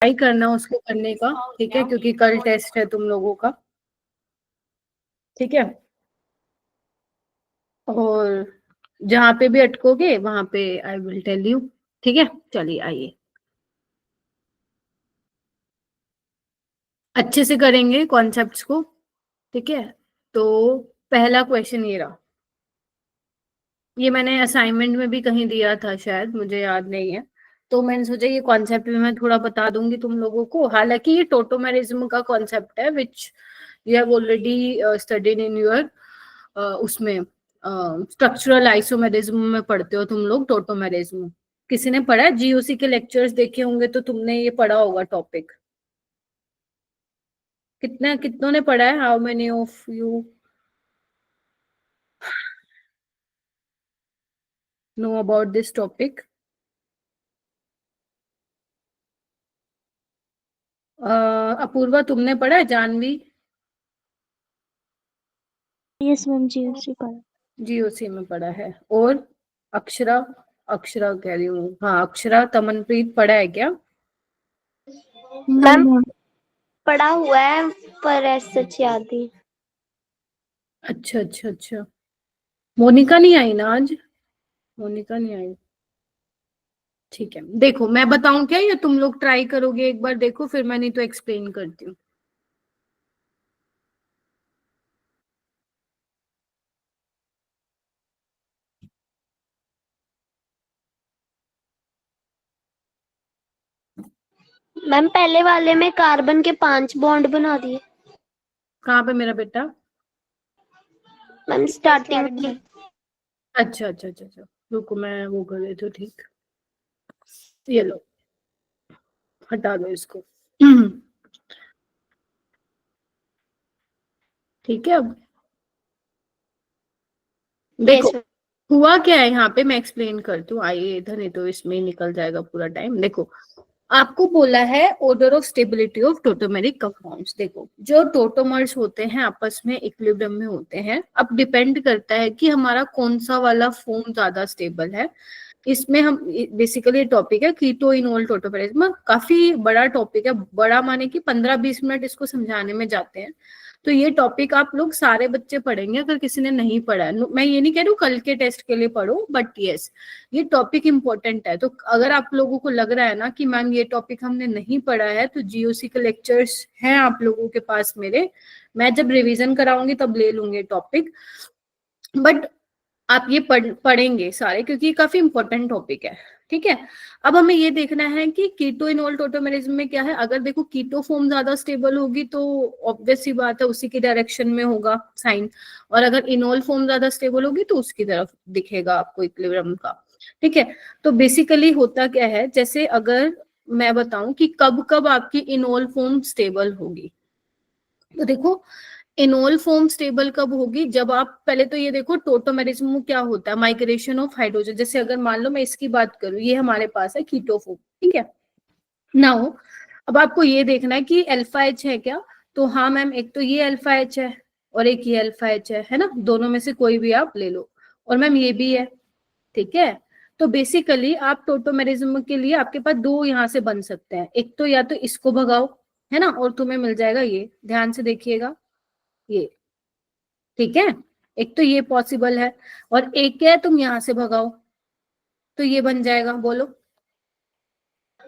Try करना उसको करने का, ठीक है, क्योंकि कल टेस्ट है तुम लोगों का, ठीक है। और जहाँ पे भी अटकोगे वहां पे आई विल टेल यू, ठीक है। चलिए आइए, अच्छे से करेंगे कॉन्सेप्ट्स को, ठीक है। तो पहला क्वेश्चन ये रहा, ये मैंने असाइनमेंट में भी कहीं दिया था शायद, मुझे याद नहीं है। तो मैंने सोचा ये कॉन्सेप्ट भी मैं थोड़ा बता दूंगी तुम लोगों को। हालांकि ये टोटोमेरिज्म का कॉन्सेप्ट है which you have already studied in your उसमें स्ट्रक्चरल आइसोमेरिज्म में पढ़ते हो तुम लोग टोटोमेरिज्म। किसी ने पढ़ा है? जीओसी के लेक्चर्स देखे होंगे तो तुमने ये पढ़ा होगा टॉपिक। कितनों ने पढ़ा है? How many of you know about this topic? Apurva तुमने पढ़ा है? जानवी? यस मैम, जीओसी पढ़ा। जीओसी में पढ़ा है। और अक्षरा? अक्षरा कह रही हूँ, हाँ अक्षरा। तमनप्रीत पढ़ा है क्या? मैम पढ़ा हुआ है पर ऐसे सच याद नहीं। अच्छा अच्छा अच्छा। मोनिका नहीं आई ना आज? मोनिका नहीं आई, ठीक है। देखो मैं बताऊं क्या, या तुम लोग ट्राई करोगे एक बार? देखो फिर मैं नहीं तो एक्सप्लेन करती हूँ। मैम पहले वाले में कार्बन के 5 बॉन्ड बना दिए। कहाँ पे मेरा बेटा? मैम स्टार्टिंग में। अच्छा अच्छा अच्छा अच्छा, रुको मैं वो कर देती हूँ, ठीक। ये लो, हटा दो इसको। ठीक है। अब देखो यस मैम। हुआ क्या है यहाँ पे, मैं एक्सप्लेन करती हूँ। आइए इधर, नहीं तो इसमें ही निकल जाएगा पूरा टाइम। देखो आपको बोला है order of stability of tautomeric compounds. देखो जो टोटोमर्स होते हैं आपस में इक्विलिब्रियम में होते हैं। अब डिपेंड करता है कि हमारा कौन सा वाला फॉर्म ज्यादा स्टेबल है। इसमें हम बेसिकली टॉपिक है कीटो इनोल टोटोमेरिज्म। काफी बड़ा टॉपिक है, बड़ा माने कि 15-20 मिनट इसको समझाने में जाते हैं। तो ये टॉपिक आप लोग सारे बच्चे पढ़ेंगे, अगर किसी ने नहीं पढ़ा है। मैं ये नहीं कह रही हूँ कल के टेस्ट के लिए पढ़ो, बट यस ये टॉपिक इंपॉर्टेंट है। तो अगर आप लोगों को लग रहा है ना कि मैम ये टॉपिक हमने नहीं पढ़ा है, तो जीओसी के लेक्चर्स हैं आप लोगों के पास मेरे, मैं जब रिवीजन कराऊंगी तब ले लूंगी टॉपिक। बट आप ये पढ़ेंगे सारे, क्योंकि ये काफी इंपॉर्टेंट टॉपिक है, ठीक है। अब हमें ये देखना है कि कीटो इनोल टोटोमेरिज्म में क्या है। अगर देखो कीटो फॉर्म ज्यादा स्टेबल होगी तो ऑब्वियस सी बात है उसी की डायरेक्शन में होगा साइन, और अगर इनोल फॉर्म ज्यादा स्टेबल होगी तो उसकी तरफ दिखेगा आपको इक्विलिब्रियम का, ठीक है। तो बेसिकली होता क्या है, जैसे अगर मैं बताऊं कि कब कब आपकी इनोल फॉर्म स्टेबल होगी, तो देखो इनोल फॉर्म स्टेबल कब होगी, जब आप पहले तो ये देखो टोटोमेरिज्म में क्या होता है, माइग्रेशन ऑफ हाइड्रोजन। जैसे अगर मान लो मैं इसकी बात करूं, ये हमारे पास है कीटो फॉर्म, ठीक है। नाउ अब आपको ये देखना है कि अल्फा एच है क्या। तो हाँ मैम, एक तो ये अल्फा एच है और एक ये अल्फा एच है ना, दोनों में से कोई भी आप ले लो। और मैम ये भी है, ठीक है। तो बेसिकली आप टोटोमेरिज्म के लिए आपके पास दो यहाँ से बन सकते हैं, एक तो या तो इसको भगाओ, है ना, और तुम्हें मिल जाएगा ये, ध्यान से देखिएगा ये, ठीक है। एक तो ये पॉसिबल है, और एक है तुम यहां से भगाओ तो ये बन जाएगा। बोलो।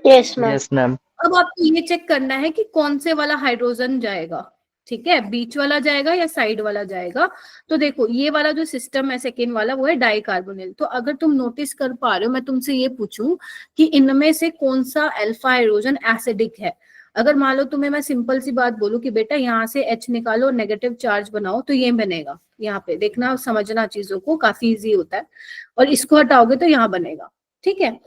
Yes ma'am. Yes ma'am. अब आपको ये चेक करना है कि कौन से वाला हाइड्रोजन जाएगा, ठीक है, बीच वाला जाएगा या साइड वाला जाएगा। तो देखो ये वाला जो सिस्टम है सेकेंड वाला, वो है डाइकार्बोनिल। तो अगर तुम नोटिस कर पा रहे हो, मैं तुमसे ये पूछूं कि इनमें से कौन सा अल्फा हाइड्रोजन एसिडिक है। अगर मान लो तुम्हें मैं सिंपल सी बात बोलूं कि बेटा यहाँ से H निकालो और नेगेटिव चार्ज बनाओ, तो ये बनेगा। यहाँ पे देखना, समझना चीजों को, काफी इजी होता है। और इसको हटाओगे तो यहाँ बनेगा, ठीक है।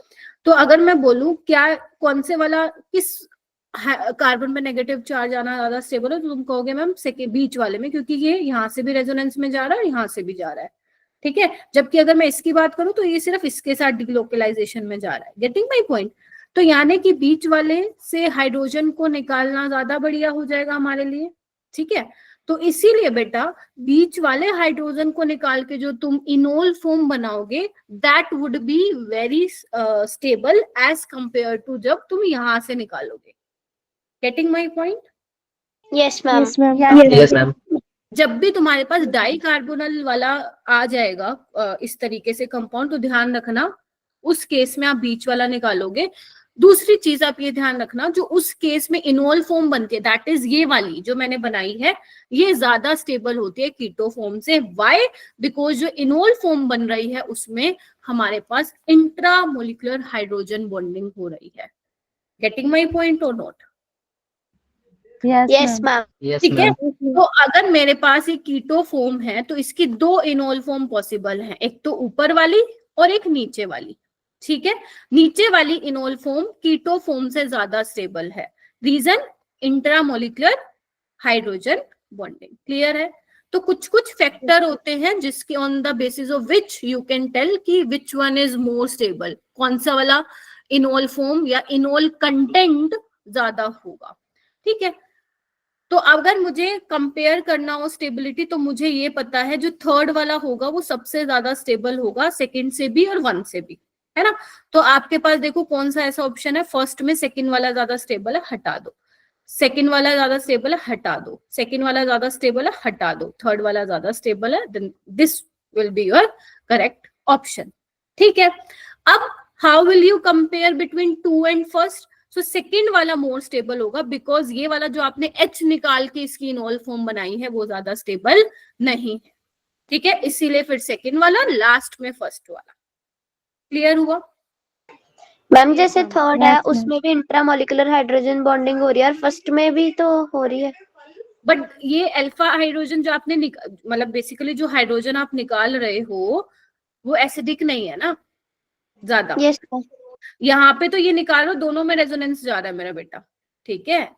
तो अगर मैं बोलूं क्या कौन से वाला, किस कार्बन पे नेगेटिव चार्ज आना ज्यादा स्टेबल है, तो तुम कहोगे मैम सेकेंड बीच वाले में, क्योंकि ये यहाँ से भी रेजोनेंस में जा रहा है और यहाँ से भी जा रहा है, ठीक है। जबकि अगर मैं इसकी बात करूं तो ये सिर्फ इसके साथ डिलोकलाइजेशन में जा रहा है। Getting my point? तो यानी कि बीच वाले से हाइड्रोजन को निकालना ज्यादा बढ़िया हो जाएगा हमारे लिए, ठीक है। तो इसीलिए बेटा बीच वाले हाइड्रोजन को निकाल के जो तुम इनोल फॉर्म बनाओगे, that would be very stable as compared to जब तुम यहां से निकालोगे, getting my point? Yes ma'am. Yes, ma'am. Yes, ma'am. जब भी तुम्हारे पास डाई कार्बोनल वाला आ जाएगा इस तरीके से कंपाउंड, तो ध्यान रखना उस केस में आप बीच वाला निकालोगे। दूसरी चीज आप ये ध्यान रखना, जो उस केस में इनोल फॉर्म बनती है, दैट इज ये वाली जो मैंने बनाई है, ये ज्यादा स्टेबल होती है कीटो फॉर्म से। व्हाई? बिकॉज जो इनोल फॉर्म बन रही है उसमें हमारे पास इंट्रामोलिकुलर हाइड्रोजन बॉन्डिंग हो रही है। गेटिंग माई पॉइंट और not? Yes, yes ma'am. Ma'am. Yes, ठीक है। ma'am. तो अगर मेरे पास एक कीटो फॉर्म है तो इसकी दो इनोल फॉर्म पॉसिबल है, एक तो ऊपर वाली और एक नीचे वाली। ठीक है, नीचे वाली इनोल फॉर्म कीटो फॉर्म से ज्यादा स्टेबल है। Reason? Intramolecular hydrogen bonding. Clear है? तो कुछ कुछ फैक्टर होते हैं जिसके on the basis of which you can tell कि which one is more stable, कौन सा वाला इनोल फॉर्म या इनोल कंटेंट ज्यादा होगा। ठीक है, तो अगर मुझे कंपेयर करना हो स्टेबिलिटी, तो मुझे ये पता है जो थर्ड वाला होगा वो सबसे ज्यादा स्टेबल होगा, सेकंड से भी और वन से भी, है ना। तो आपके पास देखो कौन सा ऐसा ऑप्शन है, फर्स्ट में सेकंड वाला ज्यादा स्टेबल है, हटा दो। सेकंड वाला ज्यादा स्टेबल है, हटा दो। सेकंड वाला ज्यादा स्टेबल है, हटा दो। थर्ड वाला ज्यादा स्टेबल है, then this will be your correct option. ठीक है, अब how will you compare between two and first? So second वाला मोर स्टेबल होगा, बिकॉज ये वाला जो आपने H निकाल के इसकी इनोल फॉर्म बनाई है वो ज्यादा स्टेबल नहीं है। ठीक है, इसीलिए फिर सेकंड वाला, लास्ट में फर्स्ट वाला। क्लियर हुआ? मैम जैसे थर्ड है Yes, ma'am. उसमें भी इंट्रामोलिकुलर हाइड्रोजन बॉन्डिंग हो रही है और फर्स्ट में भी तो हो रही है। बट ये अल्फा हाइड्रोजन जो आपने मतलब बेसिकली जो हाइड्रोजन आप निकाल रहे हो वो एसिडिक नहीं है ना ज्यादा। यस यहाँ पे तो ये निकालो, दोनों में रेजोनेंस जा रहा है मेरा बेटा। ठीक है,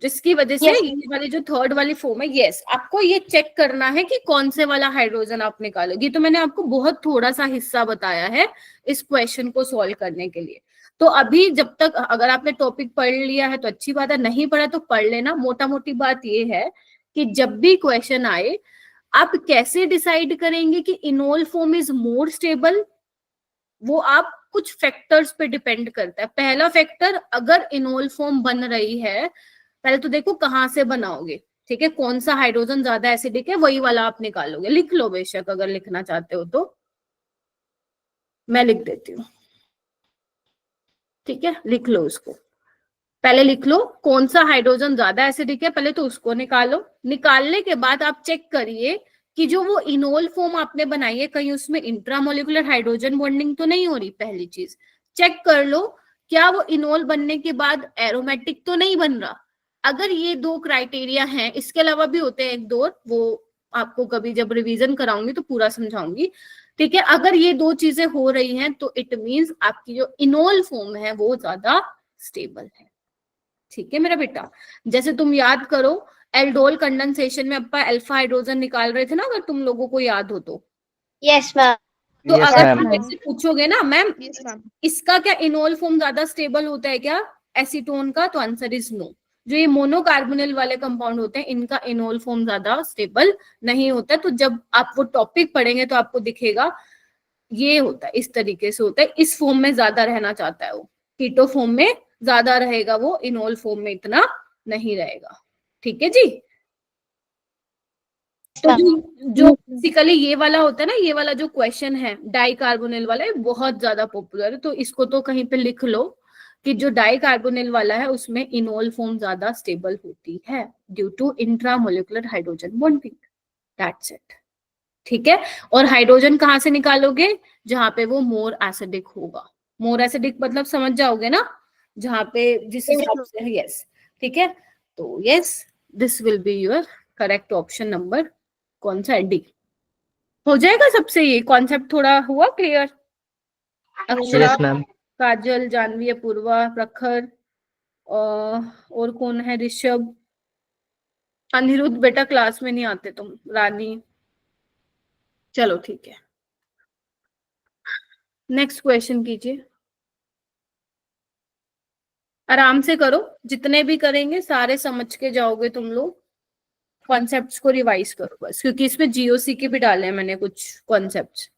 जिसकी वजह से Yes. ये वाली जो थर्ड वाली फॉर्म है, यस, आपको ये चेक करना है कि कौन से वाला हाइड्रोजन आप निकालोगे। तो मैंने आपको बहुत थोड़ा सा हिस्सा बताया है इस क्वेश्चन को सॉल्व करने के लिए। तो अभी जब तक अगर आपने टॉपिक पढ़ लिया है तो अच्छी बात है, नहीं पढ़ा तो पढ़ लेना। मोटा मोटी बात ये है कि जब भी क्वेश्चन आए आप कैसे डिसाइड करेंगे कि enol form is more stable, वो आप कुछ फैक्टर्स पे डिपेंड करता है। पहला फैक्टर, अगर इनोल फॉर्म बन रही है, पहले तो देखो कहाँ से बनाओगे। ठीक है, कौन सा हाइड्रोजन ज्यादा एसिडिक है वही वाला आप निकालोगे। लिख लो बेशक, अगर लिखना चाहते हो तो मैं लिख देती हूँ। ठीक है, लिख लो उसको, पहले लिख लो कौन सा हाइड्रोजन ज्यादा एसिडिक है, पहले तो उसको निकालो। निकालने के बाद आप चेक करिए कि जो वो इनोल फॉर्म आपने बनाई है कहीं उसमें इंट्रामोलिकुलर हाइड्रोजन बॉन्डिंग तो नहीं हो रही। पहली चीज चेक कर लो, क्या वो इनोल बनने के बाद एरोमेटिक तो नहीं बन रहा। अगर ये दो क्राइटेरिया हैं, इसके अलावा भी होते हैं एक दो, वो आपको कभी जब रिवीजन कराऊंगी तो पूरा समझाऊंगी। ठीक है, अगर ये दो चीजें हो रही हैं तो इट मींस आपकी जो इनोल फॉर्म है वो ज्यादा स्टेबल है। ठीक है मेरा बेटा, जैसे तुम याद करो एल्डोल कंडेंसेशन में अपना अल्फा हाइड्रोजन निकाल रहे थे ना, अगर तुम लोगों को याद हो तो। Yes ma'am. तो Yes, अगर ma'am. तुम ऐसे पूछोगे ना मैम इसका क्या इनोल फॉर्म ज्यादा स्टेबल होता है क्या एसीटोन का, तो आंसर इज नो। जो ये मोनोकार्बोनिल वाले कंपाउंड होते हैं इनका इनोल फॉर्म ज्यादा स्टेबल नहीं होता है। तो जब आप वो टॉपिक पढ़ेंगे तो आपको दिखेगा ये होता है, इस तरीके से होता है। इस फॉर्म में ज्यादा रहना चाहता है वो, कीटो फॉर्म में ज्यादा रहेगा वो, इनोल फॉर्म में इतना नहीं रहेगा। ठीक है जी। तो जो बेसिकली ये वाला होता है ना, ये वाला जो क्वेश्चन है डाई कार्बोनिल वाला, ये बहुत ज्यादा पॉपुलर है। तो इसको तो कहीं पे लिख लो कि जो डाई कार्बोनिल वाला है उसमें इनोल फॉर्म ज्यादा स्टेबल होती है due to intramolecular hydrogen bonding. That's it. ठीक है, और हाइड्रोजन कहाँ से निकालोगे, जहां पे वो मोर एसिडिक होगा। मोर एसिडिक मतलब समझ जाओगे ना, जहां पे जिस हिसाब से, यस। ठीक है, तो yes this will be your correct option number, कौन सा है, डी। हो जाएगा सबसे, ये कॉन्सेप्ट थोड़ा हुआ क्लियर? Yes, ma'am. काजल, जानवी, अपूर्वा, प्रखर और कौन है, ऋषभ, अनिरुद्ध बेटा क्लास में नहीं आते तुम, रानी। चलो ठीक है, नेक्स्ट क्वेश्चन कीजिए। आराम से करो, जितने भी करेंगे सारे समझ के जाओगे तुम लोग। कॉन्सेप्ट्स को रिवाइज करो बस, क्योंकि इसमें जीओसी के भी डाले हैं मैंने कुछ कॉन्सेप्ट्स।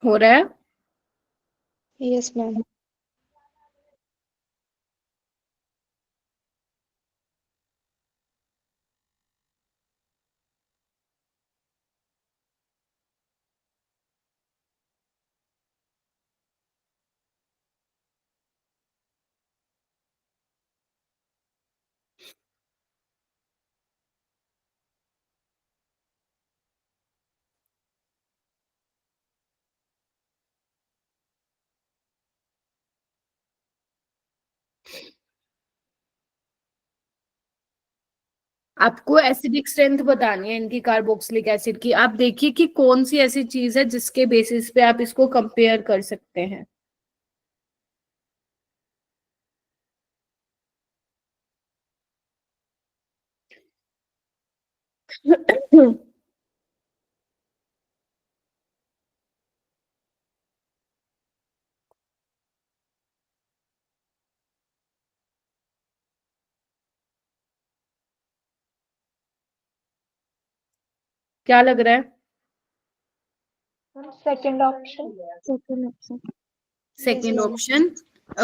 हो रहा है? Yes ma'am. आपको एसिडिक स्ट्रेंथ बतानी है इनकी कार्बोक्सिलिक एसिड की। आप देखिए कि कौन सी ऐसी चीज है जिसके बेसिस पे आप इसको कंपेयर कर सकते हैं। क्या लग रहा है? Second option. Second option.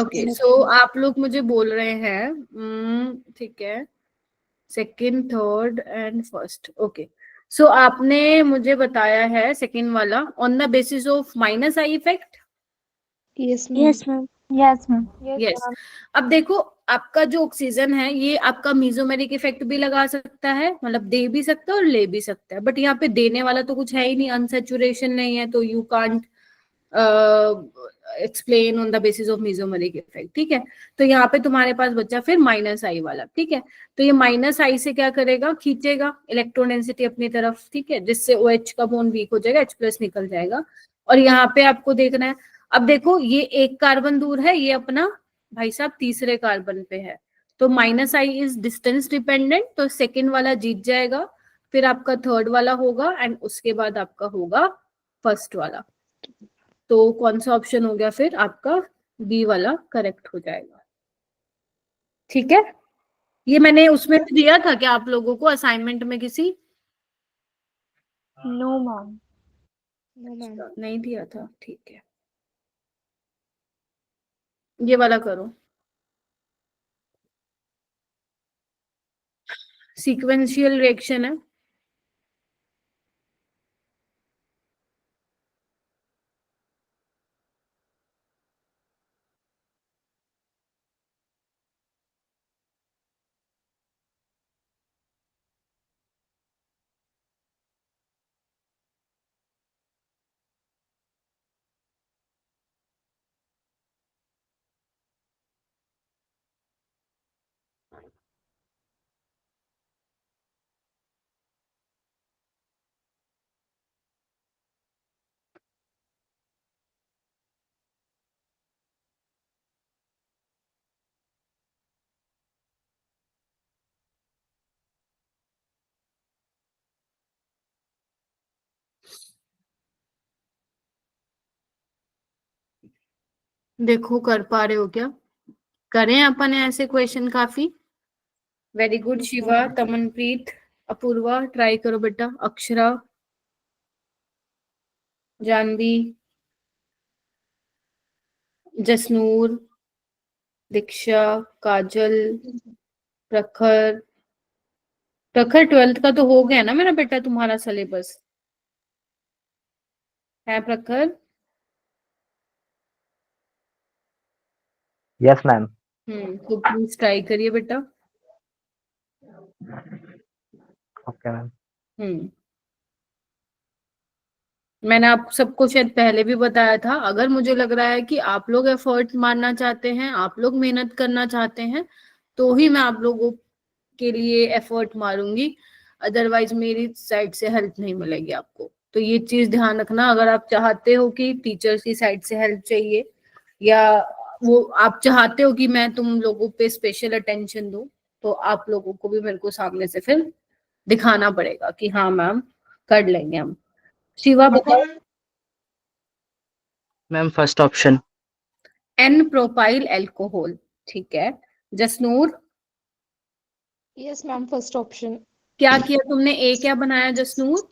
Okay, so आप लोग मुझे बोल रहे हैं, ठीक है, second, third and first. Okay, so आपने मुझे बताया है सेकंड वाला on the basis of minus I effect. Yes yes ma'am. Yes ma'am. Yes. अब देखो, आपका जो ऑक्सीजन है ये आपका मीजोमेरिक इफेक्ट भी लगा सकता है, मतलब दे भी सकता है और ले भी सकता है, बट यहाँ पे देने वाला तो कुछ है ही नहीं, अनसेचुरेशन नहीं है, तो you can't explain on the basis of mesomeric effect. ठीक है, तो यहाँ पे तुम्हारे पास बचा फिर माइनस आई वाला। ठीक है, तो ये माइनस आई से क्या करेगा, खींचेगा इलेक्ट्रॉन डेंसिटी अपनी तरफ। ठीक है, जिससे ओ OH का बॉन्ड वीक हो जाएगा, H+ निकल जाएगा। और यहाँ पे आपको देखना है, अब देखो ये एक कार्बन दूर है, ये अपना भाई साहब तीसरे कार्बन पे है, तो minus I is distance dependent, तो सेकेंड वाला जीत जाएगा, फिर आपका थर्ड वाला होगा एंड उसके बाद आपका होगा फर्स्ट वाला। तो कौन सा ऑप्शन हो गया फिर आपका? बी वाला करेक्ट हो जाएगा। ठीक है, ये मैंने उसमें भी दिया था क्या आप लोगों को असाइनमेंट में किसी? No ma'am. नहीं दिया था, ठीक है, ये वाला करो। सीक्वेंशियल रिएक्शन है। देखो कर पा रहे हो क्या? करें अपन ऐसे क्वेश्चन काफी। Very good Shiva, Tamanpreet, Apoorva, try करो बेटा। अक्षरा, जानवी, जसनूर, दीक्षा, काजल, प्रखर। प्रखर 12th का तो हो गया ना मेरा बेटा तुम्हारा सिलेबस, है प्रखर? Yes ma'am. तो प्लीज ट्राई करिए बेटा। Okay ma'am. हम्म मैंने आप सबको शायद पहले भी बताया था, अगर मुझे लग रहा है कि आप लोग एफर्ट मारना चाहते हैं, आप लोग मेहनत करना चाहते हैं, तो ही मैं आप लोगों के लिए एफर्ट मारूंगी, अदरवाइज मेरी साइड से हेल्प नहीं मिलेगी आपको। तो ये चीज ध्यान रखना, अगर आप चाहते हो कि टीचर्स की साइड से हेल्प चाहिए या वो आप चाहते हो कि मैं तुम लोगों पे स्पेशल अटेंशन दूं, तो आप लोगों को भी मेरे को सामने से फिर दिखाना पड़ेगा कि हाँ मैम कर लेंगे हम। शिवा बताओ। Ma'am first option. N propyl alcohol, ठीक है। Jasnoor, yes ma'am, first option. क्या किया तुमने, ए क्या बनाया जसनूर?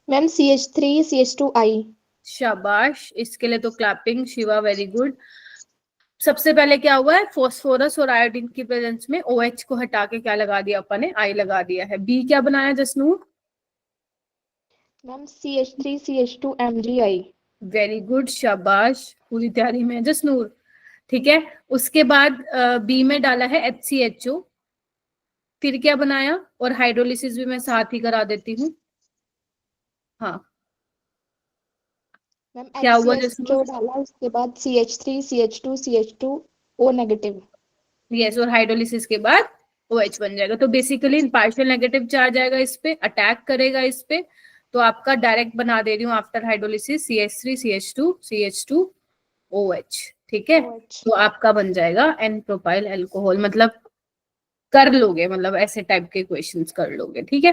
Ma'am CH3CH2I। शाबाश, इसके लिए तो क्लैपिंग शिवा, वेरी गुड। सबसे पहले क्या हुआ है, फास्फोरस और आयोडीन की प्रेजेंस में OH को हटा के क्या लगा दिया अपन ने, आई लगा दिया है। बी क्या बनाया Jasnoor? Ma'am CH3CH2MgI। Very good, शाबाश, पूरी तैयारी में है जसनूर, ठीक है। उसके बाद बी में डाला है HCHO, फिर क्या बनाया, और हाइड्रोलिसिस भी मैं साथ ही करा देती हूँ। हाँ, मैम क्या हुआ HCHO डाला, उसके बाद CH3CH2CH2O नेगेटिव। यस, और हाइड्रोलिसिस के बाद OH बन जाएगा। तो बेसिकली पार्शियल नेगेटिव चार्ज आएगा इस पे, अटैक करेगा इस पे, तो आपका डायरेक्ट बना दे रही हूँ आफ्टर हाइड्रोलिसिस CH3CH2CH2OH, ठीक है। OH। तो आपका बन जाएगा एन प्रोपाइल अल्कोहल, मतलब कर लोगे, मतलब ऐसे टाइप के क्वेश्चंस कर लोगे, ठीक है।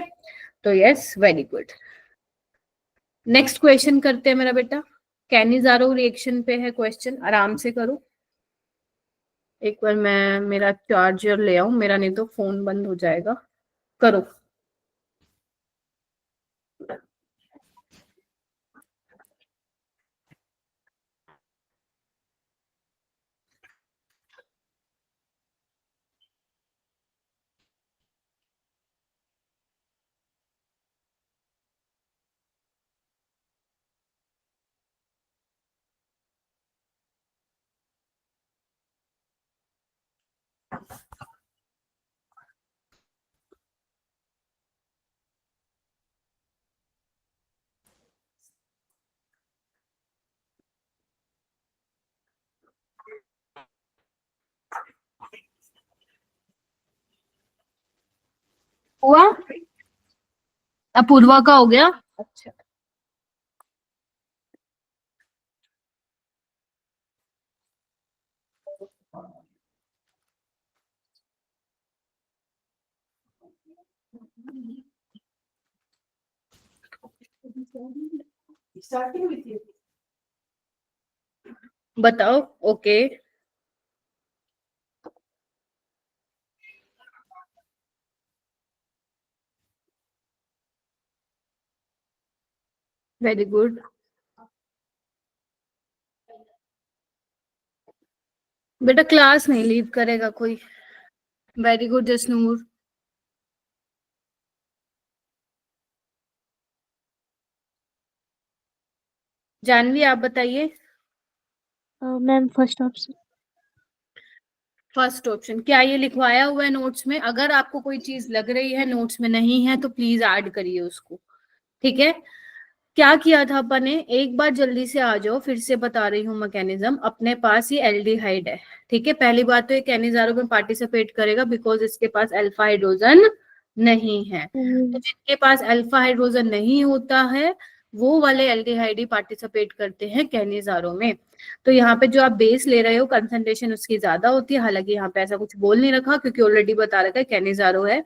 तो yes, very good. Next question करते हैं मेरा बेटा, कैनिजारो रिएक्शन पे है क्वेश्चन, आराम से करो। एक बार मैं मेरा चार्जर ले आऊं, मेरा नहीं तो फोन बंद हो जाएगा। करो। हुआ? अपूर्वा का हो गया? अच्छा, बताओ। ओके, वेरी गुड बेटा, क्लास नहीं लीव करेगा कोई। Very good Jasnoor. जानवी आप बताइए। Ma'am first option. First option, क्या ये लिखवाया हुआ है नोट्स में? अगर आपको कोई चीज लग रही है नोट्स में नहीं है तो प्लीज ऐड करिए उसको, ठीक है। क्या किया था अपन ने, एक बार जल्दी से आ जाओ, फिर से बता रही हूँ मैकेनिज्म। अपने पास ये एल्डिहाइड है, ठीक है। पहली बात तो ये कैनिजारो में पार्टिसिपेट करेगा बिकॉज इसके पास अल्फा हाइड्रोजन नहीं है। तो जिनके पास अल्फा हाइड्रोजन नहीं होता है वो वाले एल्डिहाइड ही पार्टिसिपेट करते हैं कैनिजारो में। तो यहाँ पे जो आप बेस ले रहे हो कंसंट्रेशन उसकी ज्यादा होती है, हालांकि यहाँ पे ऐसा कुछ बोल नहीं रखा क्योंकि ऑलरेडी बता रखा है कैनिजारो है।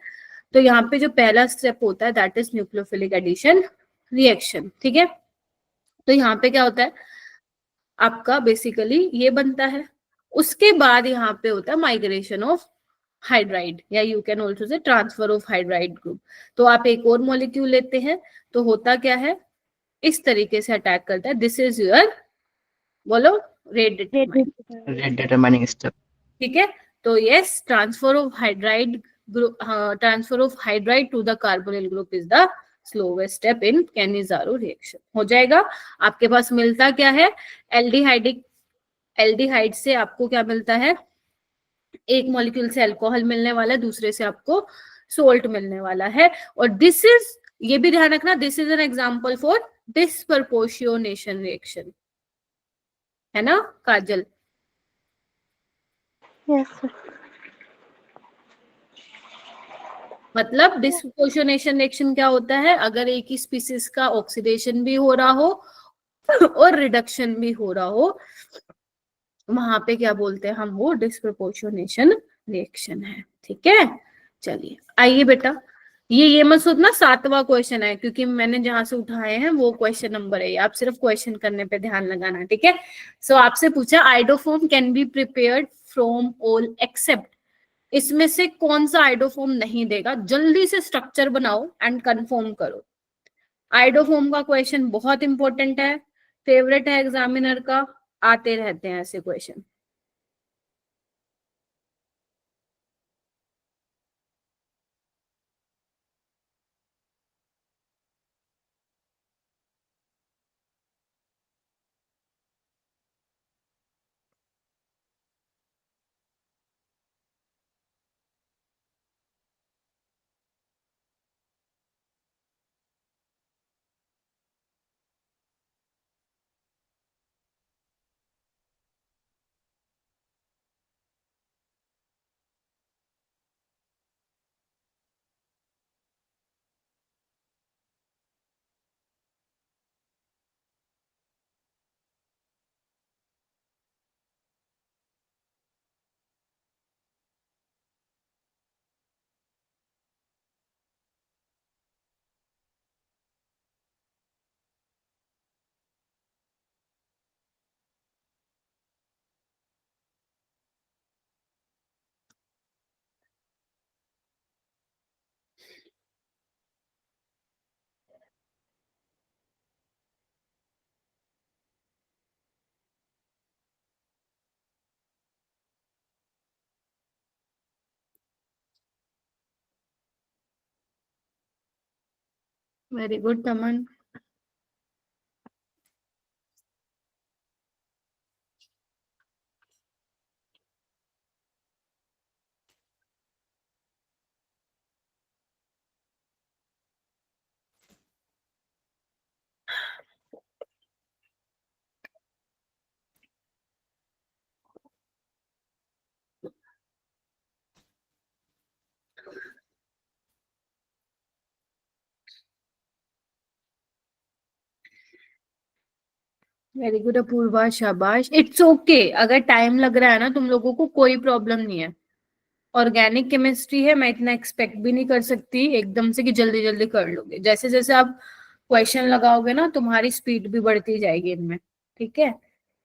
तो यहाँ पे जो पहला स्टेप होता है that is nucleophilic addition reaction, ठीक है। तो यहाँ पे क्या होता है आपका, बेसिकली ये बनता है। उसके बाद यहाँ पे होता है माइग्रेशन ऑफ हाइड्राइड, या you can also say transfer of hydride group. तो आप एक और मॉलिक्यूल लेते हैं, तो होता क्या है, इस तरीके से अटैक करता है। दिस इज योर, बोलो, रेट, रेट डिटरमाइनिंग स्टेप। ठीक है। तो yes, transfer of hydride group, transfer of hydride to the carbonyl group is the slowest step in Cannizzaro reaction. हो जाएगा। आपके पास मिलता क्या है, एल्डिहाइडिक, एल्डिहाइड से आपको क्या मिलता है, एक मॉलिक्यूल से अल्कोहल मिलने वाला है, दूसरे से आपको सोल्ट मिलने वाला है। और दिस इज, ये भी ध्यान रखना, this is an example for disproportionation reaction, है ना काजल? Yes sir. मतलब डिस्प्रोपोर्शनेशन रिएक्शन क्या होता है, अगर एक ही स्पीसीज का ऑक्सीडेशन भी हो रहा हो और रिडक्शन भी हो रहा हो, वहां पे क्या बोलते हैं हम, वो डिस्प्रोपोर्शनेशन रिएक्शन है। ठीक है, चलिए आइए बेटा, ये मत सोचना 7वां क्वेश्चन है, क्योंकि मैंने जहां से उठाए हैं वो क्वेश्चन नंबर है, आप सिर्फ क्वेश्चन करने पे ध्यान लगाना। ठीक है, सो आपसे पूछा iodoform can be prepared from all except, इसमें से कौन सा आइडोफोम नहीं देगा, जल्दी से स्ट्रक्चर बनाओ एंड कंफर्म करो। आइडोफोम का क्वेश्चन बहुत इंपॉर्टेंट है, फेवरेट है एग्जामिनर का, आते रहते हैं ऐसे क्वेश्चन। वेरी गुड तमन। वेरी गुड अपूर्वा, शाबाश। इट्स ओके, अगर टाइम लग रहा है ना तुम लोगों को, कोई प्रॉब्लम नहीं है। ऑर्गेनिक केमिस्ट्री है, मैं इतना एक्सपेक्ट भी नहीं कर सकती एकदम से कि जल्दी जल्दी कर लोगे। जैसे जैसे आप क्वेश्चन लगाओगे ना, तुम्हारी स्पीड भी बढ़ती जाएगी इनमें। ठीक है,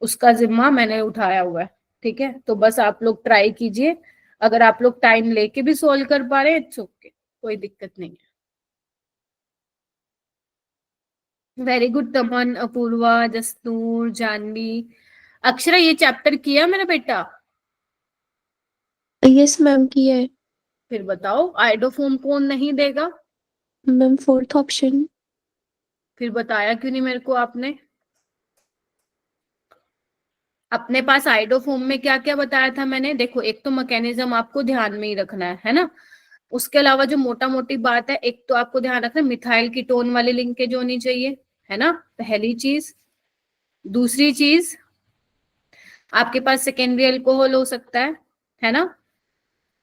उसका जिम्मा मैंने उठाया हुआ है। ठीक है, तो बस आप लोग ट्राई कीजिए, अगर आप लोग टाइम लेके भी सोल्व कर पा रहे हैं इट्स ओके, कोई दिक्कत नहीं है। वेरी गुड तमन, अपूर्वा, जसनूर, जानवी, अक्षरा, ये चैप्टर किया मेरा बेटा? यस मैम की है। फिर बताओ आइडोफोम कौन नहीं देगा? Ma'am 4th option. फिर बताया क्यों नहीं मेरे को आपने? अपने पास आइडोफोम में क्या क्या बताया था मैंने, देखो एक तो मैकेनिज्म आपको ध्यान में ही रखना है ना, उसके अलावा जो मोटा मोटी बात है, एक तो आपको ध्यान रखना मिथाइल कीटोन वाली लिंकेज होनी चाहिए, है ना, पहली चीज। दूसरी चीज, आपके पास सेकेंडरी अल्कोहल हो सकता है ना।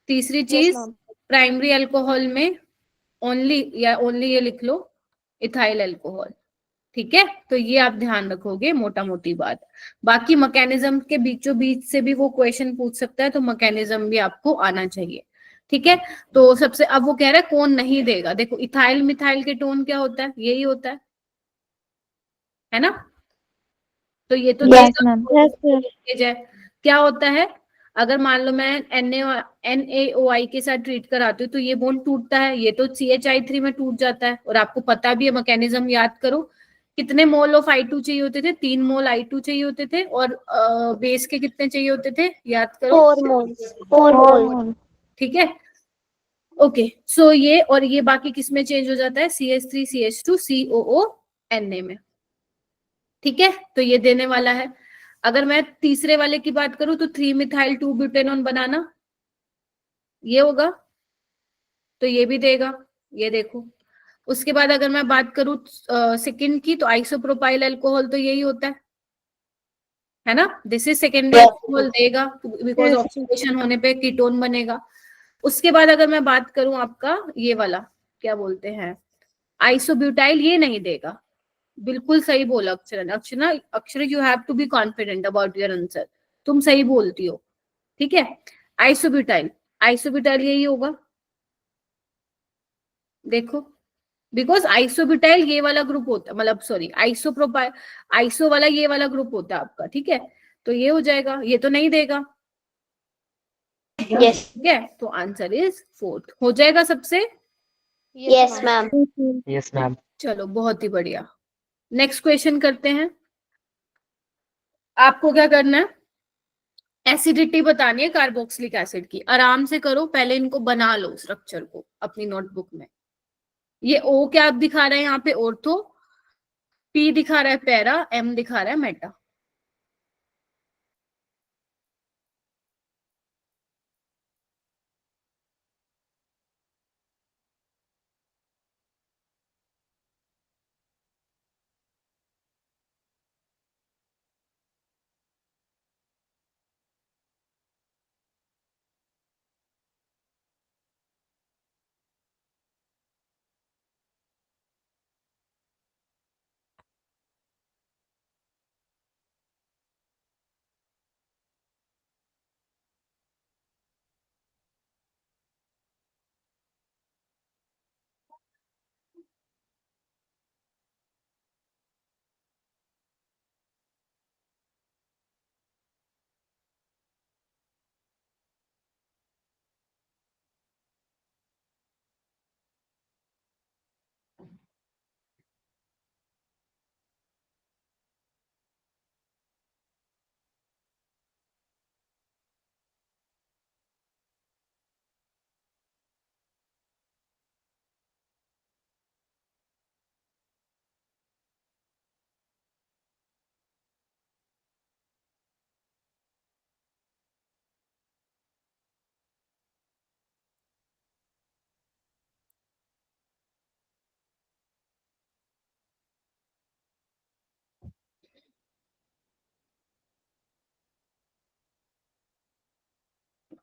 तीसरी यस चीज, मैम। प्राइमरी अल्कोहल में ओनली, या ओनली ये लिख लो, इथाइल अल्कोहल। ठीक है, तो ये आप ध्यान रखोगे, मोटा मोटी बात। बाकी मैकेनिज्म के बीचों बीच से भी वो क्वेश्चन पूछ सकता है, तो मैकेनिज्म भी आपको आना चाहिए। ठीक है, तो सबसे, अब वो कह रहा है कौन नहीं देगा, देखो इथाइल मिथाइल के टोन क्या होता है, यही होता है ना, तो ये तो यस देगा। मैम। Yes sir. लिंकेज है, क्या होता है, अगर मान लो मैं NaOI के साथ ट्रीट कराती हूँ तो ये बॉन्ड टूटता है, ये तो CH3 में टूट जाता है, और आपको पता भी है मैकेनिज्म, याद करो कितने मोल ऑफ I2 चाहिए होते थे, 3 मोल I2 चाहिए होते थे, और बेस के कितने चाहिए होते थे, याद करो। 4 मोल। 4 मोल। ठीक है, ओके, सो ये और ये बाकी किस में चेंज हो जाता है, CH3 CH2 COO Na में। ठीक है, तो ये देने वाला है। अगर मैं तीसरे वाले की बात करूं तो 3 मिथाइल 2 ब्यूटेनॉन बनाना, ये होगा, तो ये भी देगा, ये देखो। उसके बाद अगर मैं बात करूं सेकंड की, तो आइसोप्रोपाइल अल्कोहल, तो यही होता है ना, दिस इज सेकेंडरी अल्कोहल, देगा बिकॉज ऑक्सीडेशन होने पे कीटोन बनेगा। उसके बाद अगर मैं बात करूं आपका ये वाला क्या बोलते हैं आइसोब्यूटाइल, ये नहीं देगा। बिल्कुल सही बोला Akshara. Akshara Akshara you have to be confident about your answer, तुम सही बोलती हो, ठीक है। आइसोब्यूटाइल, आइसोब्यूटाइल यही होगा, देखो, बिकॉज आइसोब्यूटाइल ये वाला ग्रुप होता है, मतलब सॉरी आइसोप्रोपाइल, आइसो वाला ये वाला ग्रुप होता है आपका, ठीक है। तो ये हो जाएगा, ये तो नहीं देगा, यस ठीक है। तो आंसर इज फोर्थ हो जाएगा सबसे। Yes ma'am. Yes, ma'am. चलो बहुत ही बढ़िया, नेक्स्ट क्वेश्चन करते हैं। आपको क्या करना है, एसिडिटी बतानी है कार्बोक्सिलिक एसिड की। आराम से करो, पहले इनको बना लो स्ट्रक्चर को अपनी नोटबुक में। ये ओ क्या दिखा रहा है यहाँ पे, ऑर्थो, पी दिखा रहा है पैरा, एम दिखा रहा है मेटा।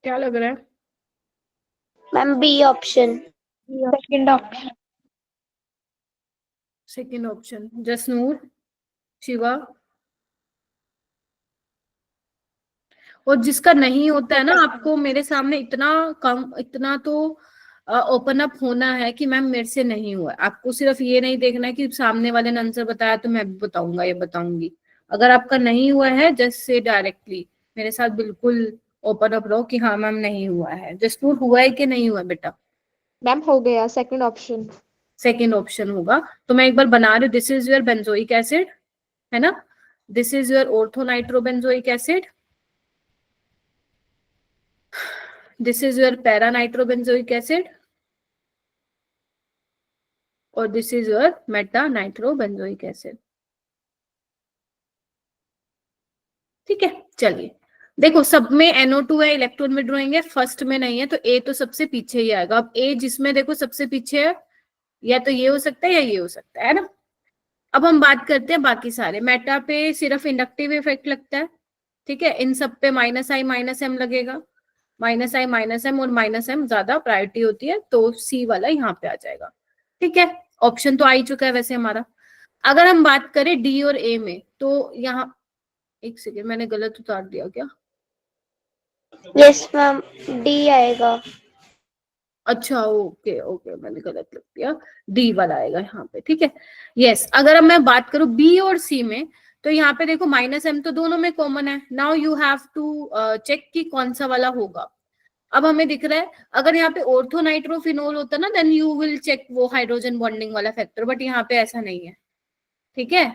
क्या लग रहा है, ma'am B option. Second option. Second option. Jasnoor, Shiva, और जिसका नहीं होता है ना, आपको मेरे सामने इतना कम, इतना तो ओपन अप होना है कि मैम मेरे से नहीं हुआ। आपको सिर्फ ये नहीं देखना है कि सामने वाले ने आंसर बताया तो मैं भी बताऊंगा या बताऊंगी। अगर आपका नहीं हुआ है जस्ट से डायरेक्टली मेरे साथ बिल्कुल ओपन अप रहो कि हाँ मैम नहीं हुआ है। जसनूर हुआ है कि नहीं हुआ बेटा? मैम हो गया, सेकंड ऑप्शन। सेकेंड ऑप्शन होगा। तो मैं एक बार बना रही हूँ, this is your benzoic acid, है ना, this is your orthonitrobenzoic acid, this is your para nitrobenzoic acid, और this is your meta nitrobenzoic acid. ठीक है, चलिए देखो, सब में NO2 है, इलेक्ट्रॉन विड्रॉइंग है, फर्स्ट में नहीं है, तो ए तो सबसे पीछे ही आएगा। अब ए जिसमें देखो सबसे पीछे है, या तो ये हो सकता है या ये हो सकता है ना। अब हम बात करते हैं बाकी सारे। मेटा पे सिर्फ इंडक्टिव इफेक्ट लगता है, ठीक है। इन सब पे -I -M लगेगा, -I -M और -M ज्यादा प्रायोरिटी होती है, तो सी वाला यहाँ पे आ जाएगा। ठीक है, ऑप्शन तो आ ही चुका है वैसे हमारा। अगर हम बात करें डी और ए में, तो यहाँ एक सेकेंड, मैंने गलत उतार दिया क्या? यस मैम डी आएगा। अच्छा ओके ओके, मैंने गलत लिख दिया, डी वाला आएगा यहाँ पे, ठीक है। यस, अगर अब मैं बात करूं बी और सी में, तो यहाँ पे देखो -M तो दोनों में कॉमन है। Now you have to check कि कौन सा वाला होगा। अब हमें दिख रहा है, अगर यहाँ पे ऑर्थोनाइट्रोफिनोल होता ना, देन यू विल चेक वो हाइड्रोजन बॉन्डिंग वाला फैक्टर, बट यहाँ पे ऐसा नहीं है, ठीक है।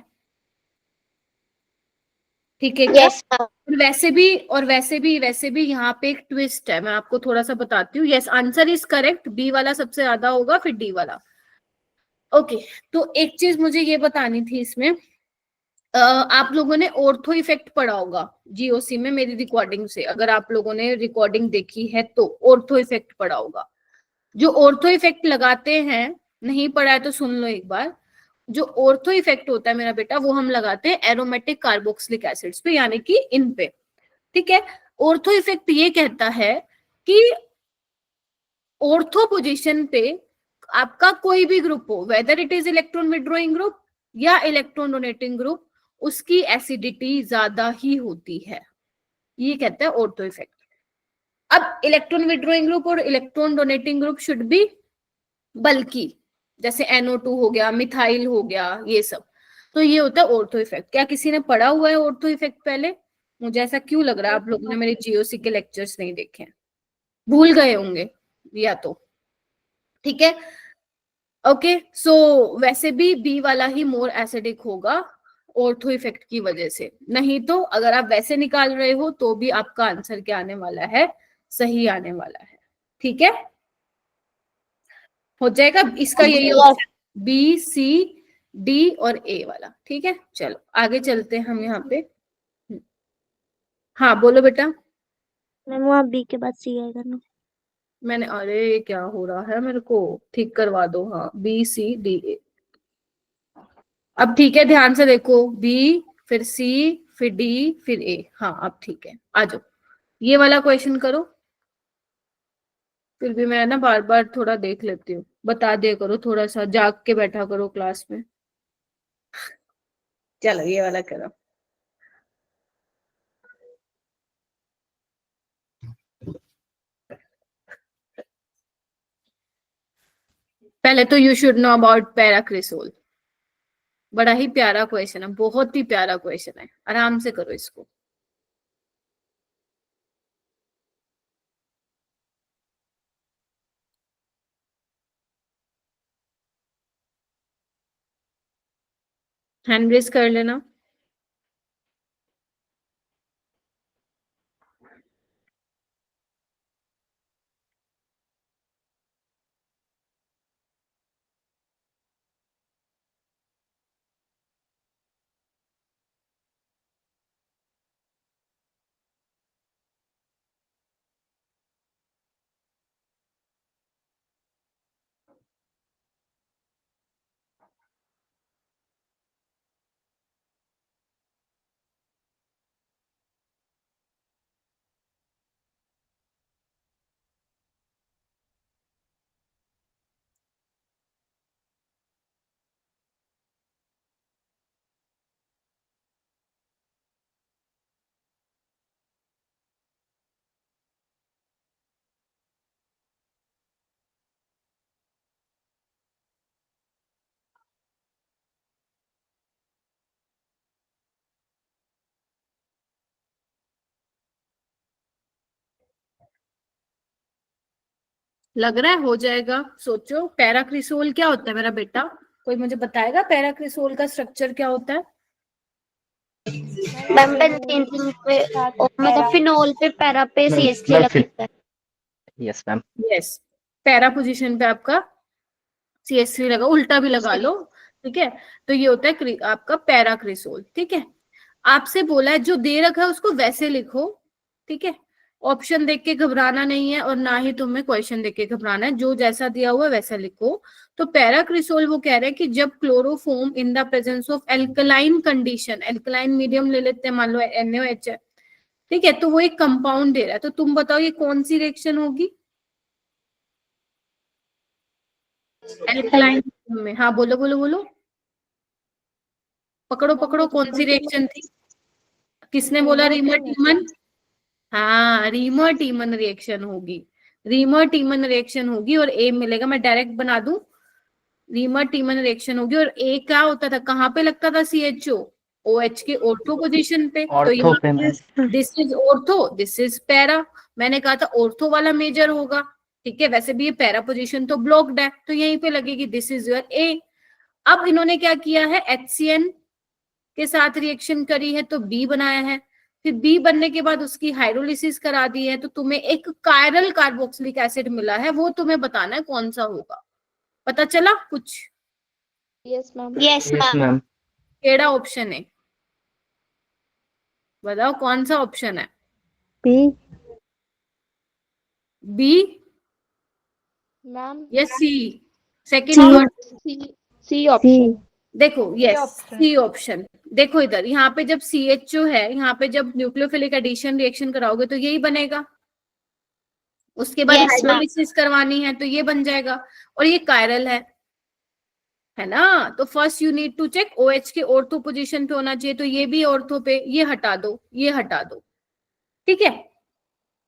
ठीक है क्या? Yes ma'am. वैसे भी यहाँ पे एक ट्विस्ट है, मैं आपको थोड़ा सा बताती हूँ। Yes, answer is correct, B वाला सबसे ज्यादा होगा, फिर डी वाला। ओके, तो एक चीज मुझे ये बतानी थी इसमें, आप लोगों ने ऑर्थो इफेक्ट पढ़ा होगा GOC में, मेरी रिकॉर्डिंग से अगर आप लोगों ने रिकॉर्डिंग देखी है तो ऑर्थो इफेक्ट पढ़ा होगा। जो ऑर्थो इफेक्ट लगाते हैं, नहीं पढ़ा है तो सुन लो एक बार। जो ऑर्थो इफेक्ट होता है मेरा बेटा, वो हम लगाते हैं एरोमेटिक कार्बोक्सिलिक एसिड्स पे, यानी कि इन पे, ठीक है। ऑर्थो इफेक्ट ये कहता है कि ऑर्थो पोजीशन पे आपका कोई भी ग्रुप हो, weather it is electron withdrawing group या इलेक्ट्रॉन डोनेटिंग ग्रुप, उसकी एसिडिटी ज्यादा ही होती है, ये कहते हैं ऑर्थो इफेक्ट। अब इलेक्ट्रॉन विड्रॉइंग ग्रुप और electron donating group should be बल्कि, जैसे NO2 हो गया, मिथाइल हो गया, ये सब, तो ये होता है ऑर्थो इफेक्ट। क्या किसी ने पढ़ा हुआ है ऑर्थो इफेक्ट पहले? मुझे ऐसा क्यों लग रहा है आप लोगों ने मेरे GOC के लेक्चर्स नहीं देखे, भूल गए होंगे या तो, ठीक है। ओके, सो वैसे भी बी वाला ही मोर एसिडिक होगा ऑर्थो इफेक्ट की वजह से, नहीं तो अगर आप वैसे निकाल रहे हो तो भी आपका आंसर क्या आने वाला है, सही आने वाला है, ठीक है, हो जाएगा। इसका यही ऑप्शन बी, सी, डी और ए वाला, ठीक है। चलो आगे चलते हैं हम यहाँ पे। हाँ बोलो बेटा। मैम वहाँ बी के बाद सी आएगा ना? मैंने, अरे क्या हो रहा है, मेरे को ठीक करवा दो। हाँ, बी, सी, डी, ए। अब ठीक है, ध्यान से देखो, बी फिर सी फिर डी फिर ए। हाँ अब ठीक है, आ जाओ ये वाला क्वेश्चन करो। फिर भी मैं ना बार बार थोड़ा देख लेती हूँ, बता दिया करो, थोड़ा सा जाग के बैठा करो क्लास में। चलो ये वाला करो। पहले तो यू शुड नो अबाउट पैराक्रिसोल। बड़ा ही प्यारा क्वेश्चन है, बहुत ही प्यारा क्वेश्चन है, आराम से करो इसको। हैंड रेज कर लेना। लग रहा है हो जाएगा, सोचो। पैराक्रिसोल क्या होता है मेरा बेटा? कोई मुझे बताएगा पैराक्रिसोल का स्ट्रक्चर क्या होता है? मैम बेंजीन रिंग पे मतलब फिनोल पे पैरा पे CH3 लगता है। Yes ma'am. Yes, para position पे आपका CH3 लगा, उल्टा भी लगा लो, ठीक है। तो ये होता है आपका पैराक्रिसोल, ठीक है। आपसे बोला है जो दे रखा है उसको वैसे लिखो, ठीक है। ऑप्शन देख के घबराना नहीं है और ना ही तुम्हें क्वेश्चन देख के घबराना है, जो जैसा दिया हुआ है वैसा लिखो। तो पैराक्रिसोल वो कह रहे हैं कि जब chloroform in the presence of alkaline condition, alkaline medium ले लेते हैं, मान लो NaOH है, ठीक है, तो वो एक कंपाउंड दे रहा है। तो तुम बताओ ये कौन सी रिएक्शन होगी एल्कलाइन में? हाँ बोलो बोलो बोलो, पकड़ो पकड़ो, कौन सी रिएक्शन थी? किसने बोला? रीमर टीमन। हाँ, रीमर टीमन रिएक्शन होगी, रीमर टीमन रिएक्शन होगी और ए मिलेगा। मैं डायरेक्ट बना दूं, रीमर टीमन रिएक्शन होगी। और ए क्या होता था, कहाँ पे लगता था? CHO, OH के ऑर्थो पोजीशन पे। तो ऑर्थो पे ma'am. This is ortho, this is para. मैंने कहा था ऑर्थो वाला मेजर होगा, ठीक है। वैसे भी ये पैरा पोजीशन तो ब्लॉक्ड है, तो यहीं पे लगेगी, दिस इज योर ए। अब इन्होंने क्या किया है, HCN के साथ रिएक्शन करी है तो बी बनाया है, फिर बी बनने के बाद उसकी हाइड्रोलिसिस करा दी है, तो तुम्हें एक कायरल कार्बोक्सिलिक एसिड मिला है, वो तुम्हें बताना है कौन सा होगा। पता चला कुछ? Yes ma'am. Yes yes ma'am. Ma'am. केड़ा ऑप्शन है, बताओ कौन सा ऑप्शन है? बी। बी मैम या सी? Second C option. देखो, यस सी ऑप्शन। देखो इधर, यहाँ पे जब CHO है, यहाँ पे जब न्यूक्लियोफिलिक एडिशन रिएक्शन कराओगे तो यही बनेगा, उसके बाद Yes, ma'am. हाइड्रोलिसिस करवानी है तो ये बन जाएगा, और ये कायरल है ना। तो first you need to check OH के ऑर्थो पोजीशन पे होना चाहिए, तो ये भी ऑर्थो पे, ये हटा दो, ये हटा दो, ठीक है।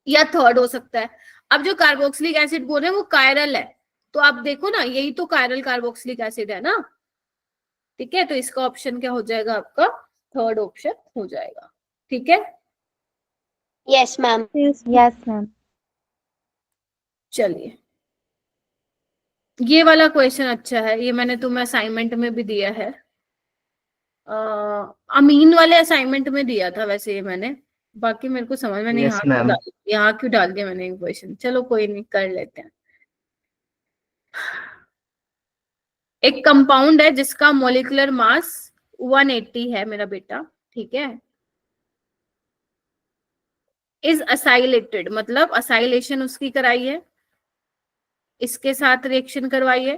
या थर्ड हो सकता है। अब जो कार्बोक्सिलिक एसिड बोल रहे हैं वो कायरल है, तो आप देखो ना, यही तो कायरल कार्बोक्सिलिक एसिड है ना, ठीक है। तो इसका ऑप्शन क्या हो जाएगा आपका, थर्ड ऑप्शन हो जाएगा, ठीक है। Yes, ma'am. Yes ma'am. चलिए, ये वाला क्वेश्चन अच्छा है, ये मैंने तुम्हें असाइनमेंट में भी दिया है, अमीन वाले असाइनमेंट में दिया था वैसे ये मैंने, बाकी मेरे को समझ में नहीं Yes, ma'am. यहाँ क्यों डाल दिया मैंने क्वेश्चन। चलो कोई नहीं, कर लेते हैं। एक कंपाउंड है जिसका मॉलिक्यूलर मास 180 है मेरा बेटा, ठीक है। इज असाइलेटेड, मतलब असाइलेशन उसकी कराई है, इसके साथ रिएक्शन करवाई है,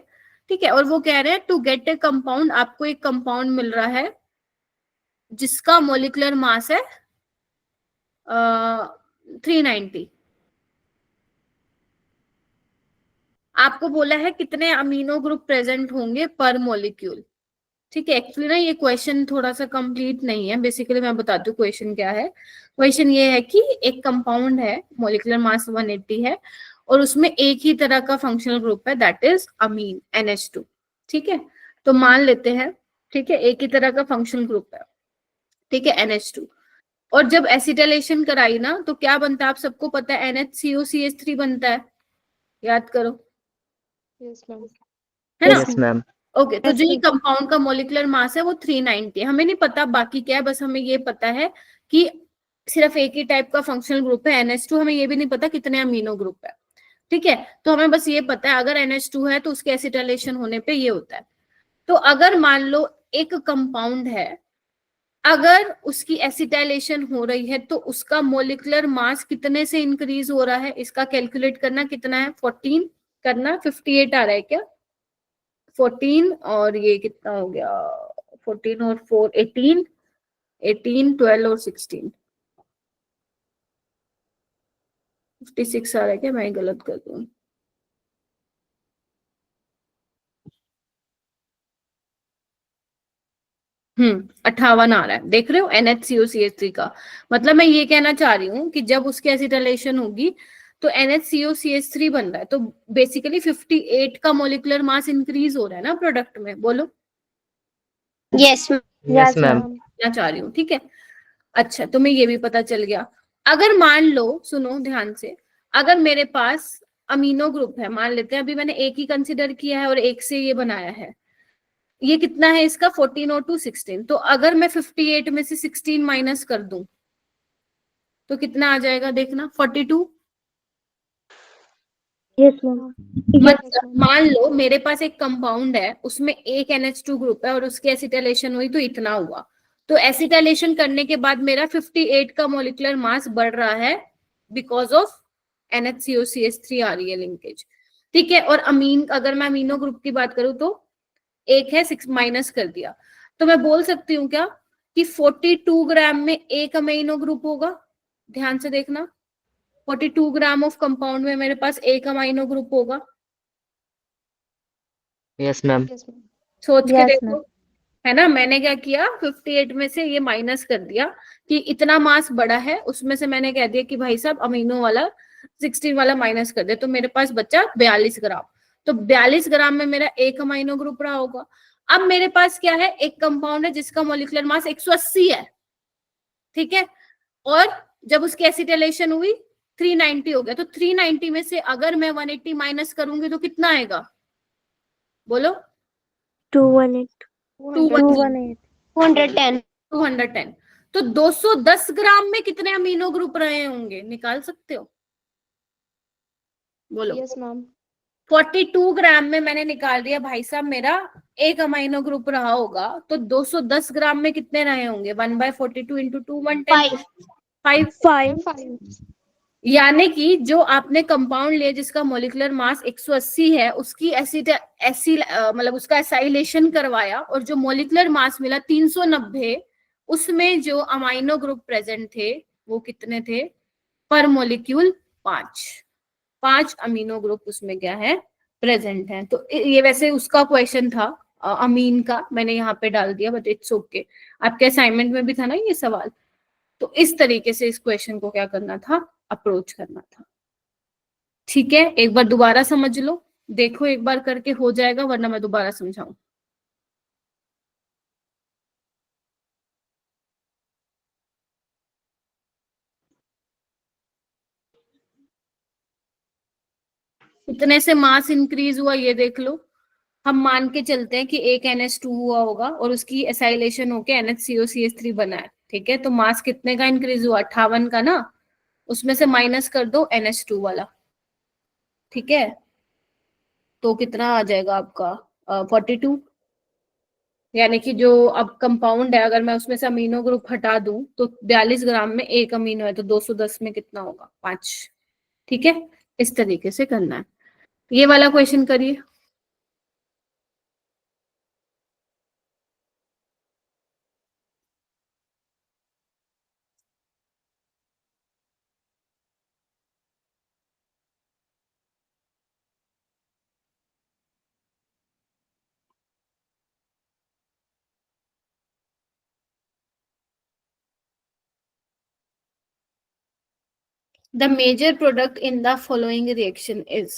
ठीक है। और वो कह रहे हैं टू गेट ए कंपाउंड, आपको एक कंपाउंड मिल रहा है जिसका मॉलिक्यूलर मास है 390। आपको बोला है कितने अमीनो ग्रुप प्रेजेंट होंगे पर मॉलिक्यूल, ठीक है। एक्चुअली ना ये क्वेश्चन थोड़ा सा कंप्लीट नहीं है, बेसिकली मैं बताती हूँ क्वेश्चन क्या है। क्वेश्चन ये है कि एक कंपाउंड है, मॉलिक्यूलर मास 180 है, और उसमें एक ही तरह का फंक्शनल ग्रुप है, दैट इज अमीन NH2, ठीक है। तो मान लेते हैं, ठीक है, एक ही तरह का फंक्शनल ग्रुप है, ठीक है, NH2। और जब एसिटाइलेशन कराई ना तो क्या बनता है, आप सबको पता है, NHCOCH3 बनता है, याद करो, Yes, ma'am. है ना। Yes, ma'am. ओके, तो जो ये कंपाउंड का मॉलिक्यूलर मास है वो 390 है, हमें नहीं पता बाकी क्या है, बस हमें ये पता है कि सिर्फ एक ही टाइप का फंक्शनल ग्रुप है NH2, हमें ये भी नहीं पता कितने अमीनो ग्रुप है, ठीक है। तो हमें बस ये पता है अगर NH2 है तो उसके एसिटाइलेशन होने पे ये होता है। तो अगर मान लो एक कंपाउंड है, अगर उसकी एसिटाइलेशन हो रही है तो उसका मॉलिक्यूलर मास कितने से इंक्रीज हो रहा है, इसका कैलकुलेट करना, कितना है 14 करना, 58 आ रहा है क्या, 14 और ये कितना हो गया, 14 और 4 18, 18 12 और 16, 56 आ रहा है क्या, मैं गलत कर दूं। हम्म, 58 आ रहा है, देख रहे हो NHCOCH3 का। मतलब मैं ये कहना चाह रही हूँ कि जब उसकी एसिटाइलेशन होगी तो NHCOCH3 बन रहा है, तो बेसिकली 58 का मॉलिक्यूलर मास इंक्रीज हो रहा है ना प्रोडक्ट में, बोलो। Yes, ma'am. Yes, ma'am. क्या चाह रही हूँ, ठीक है। अच्छा, तुम्हें ये भी पता चल गया। अगर मान लो, सुनो ध्यान से, अगर मेरे पास अमीनो ग्रुप है, मान लेते हैं अभी मैंने एक ही कंसिडर किया है और एक से ये बनाया है, ये कितना है इसका 14 और 2 16, तो अगर मैं 58 में से 16 माइनस कर दूं तो कितना आ जाएगा, देखना 42। Yes ma'am. मतलब मान लो मेरे पास एक कंपाउंड है, उसमें एक NH2 ग्रुप है और उसकी एसिटाइलेशन हुई तो इतना हुआ, तो एसिटाइलेशन करने के बाद मेरा 58 का मॉलिक्यूलर मास बढ़ रहा है बिकॉज ऑफ NHCOCH3 आ रही है लिंकेज, ठीक है। और अमीन, अगर मैं अमीनो ग्रुप की बात करूं तो एक है, 6 माइनस कर दिया, तो मैं बोल सकती हूँ क्या कि 42 ग्राम में एक अमीनो ग्रुप होगा, ध्यान से देखना, 42 ग्राम ऑफ कंपाउंड में मेरे पास एक अमीनो ग्रुप होगा, Yes, ma'am. Yes, ma'am. सोच के Yes, देखो, है ना। मैंने क्या किया, 58 में से ये माइनस कर दिया कि इतना मास बड़ा है, उसमें से मैंने कह दिया कि भाई साहब अमीनो वाला 16 वाला माइनस कर दे, तो मेरे पास बचा 42 ग्राम, तो 42 ग्राम में मेरा एक अमीनो ग्रुप रहा होगा। अब मेरे पास क्या है, एक कंपाउंड है जिसका मॉलिक्यूलर मास 180 है, ठीक है, और जब उसकी एसिटाइलेशन हुई 390 हो गया, तो 390 में से अगर मैं 180 माइनस करूंगी तो कितना आएगा, बोलो। 218 218 210. 210। तो 210 ग्राम में कितने अमीनो ग्रुप रहे होंगे, निकाल सकते हो, बोलो। Yes, ma'am. 42 ग्राम में मैंने निकाल दिया, भाई साहब मेरा एक अमीनो ग्रुप रहा होगा, तो 210 ग्राम में कितने रहे होंगे, 1/42 इंटू 2 110 5। 5. यानी कि जो आपने कंपाउंड लिया जिसका मॉलिक्यूलर मास 180 है, उसकी मतलब उसका एसाइलेशन करवाया और जो मॉलिक्यूलर मास मिला 390, उसमें जो अमाइनो ग्रुप प्रेजेंट थे वो कितने थे पर मॉलिक्यूल, 5। 5 अमीनो ग्रुप उसमें क्या है, प्रेजेंट है। तो ये वैसे उसका क्वेश्चन था अमीन का, मैंने यहाँ पे डाल दिया, बट इट्स ओके, आपके असाइनमेंट में भी था ना ये सवाल। तो इस तरीके से इस क्वेश्चन को क्या करना था, अप्रोच करना था। ठीक है, एक बार दोबारा समझ लो, देखो एक बार करके हो जाएगा, वरना मैं दोबारा समझाऊं। इतने से मास इंक्रीज हुआ, ये देख लो। हम मान के चलते हैं कि एक NH2 हुआ होगा और उसकी एसाइलेशन होके NHCOCH3 बना है। ठीक है, तो मास कितने का इंक्रीज हुआ, 58 का ना, उसमें से माइनस कर दो NH2 वाला। ठीक है, तो कितना आ जाएगा आपका 42। यानी कि जो अब कंपाउंड है, अगर मैं उसमें से अमीनो ग्रुप हटा दूं तो 42 ग्राम में एक अमीनो है, तो 210 में कितना होगा, 5। ठीक है, इस तरीके से करना है। ये वाला क्वेश्चन करिए। The major product in the following reaction is,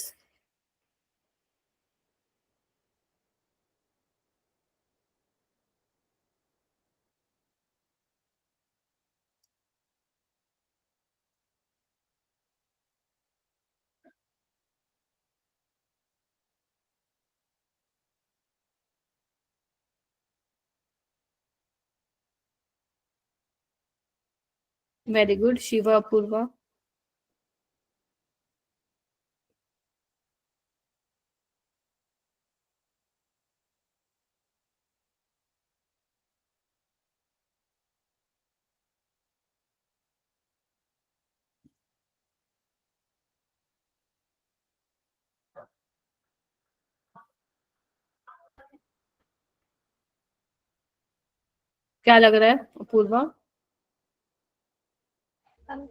very good Shiva, Apurva. क्या लग रहा है Apurva?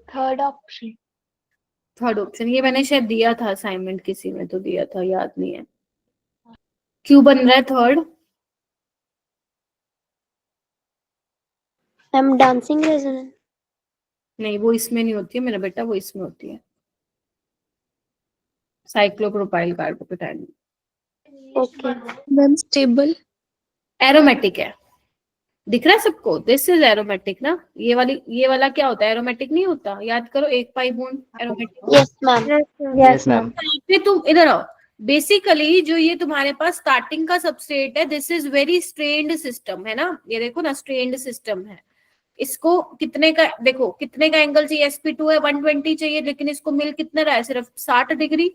Third option. Third option, ये मैंने शायद दिया था असाइनमेंट, किसी में तो दिया था, याद नहीं है। क्यों बन रहा है थर्ड? Ma'am dancing resonance. नहीं, वो इसमें नहीं होती है मेरा बेटा, वो इसमें होती है, cyclopropyl carbocation. Okay. Ma'am stable. Aromatic है, दिख रहा है सबको, दिस इज एरोमेटिक ना। ये वाला क्या होता है, एरोमेटिक नहीं होता, याद करो, एक pi bond aromatic. Yes ma'am. Yes, ma'am. पे तुम इधर आओ। बेसिकली जो ये तुम्हारे पास स्टार्टिंग का सबस्ट्रेट है, this is very strained system है ना, ये देखो ना, स्ट्रेन्ड सिस्टम है। इसको कितने का, देखो कितने का एंगल चाहिए, sp2 है 120 चाहिए, लेकिन इसको मिल कितना रहा है, सिर्फ 60 डिग्री।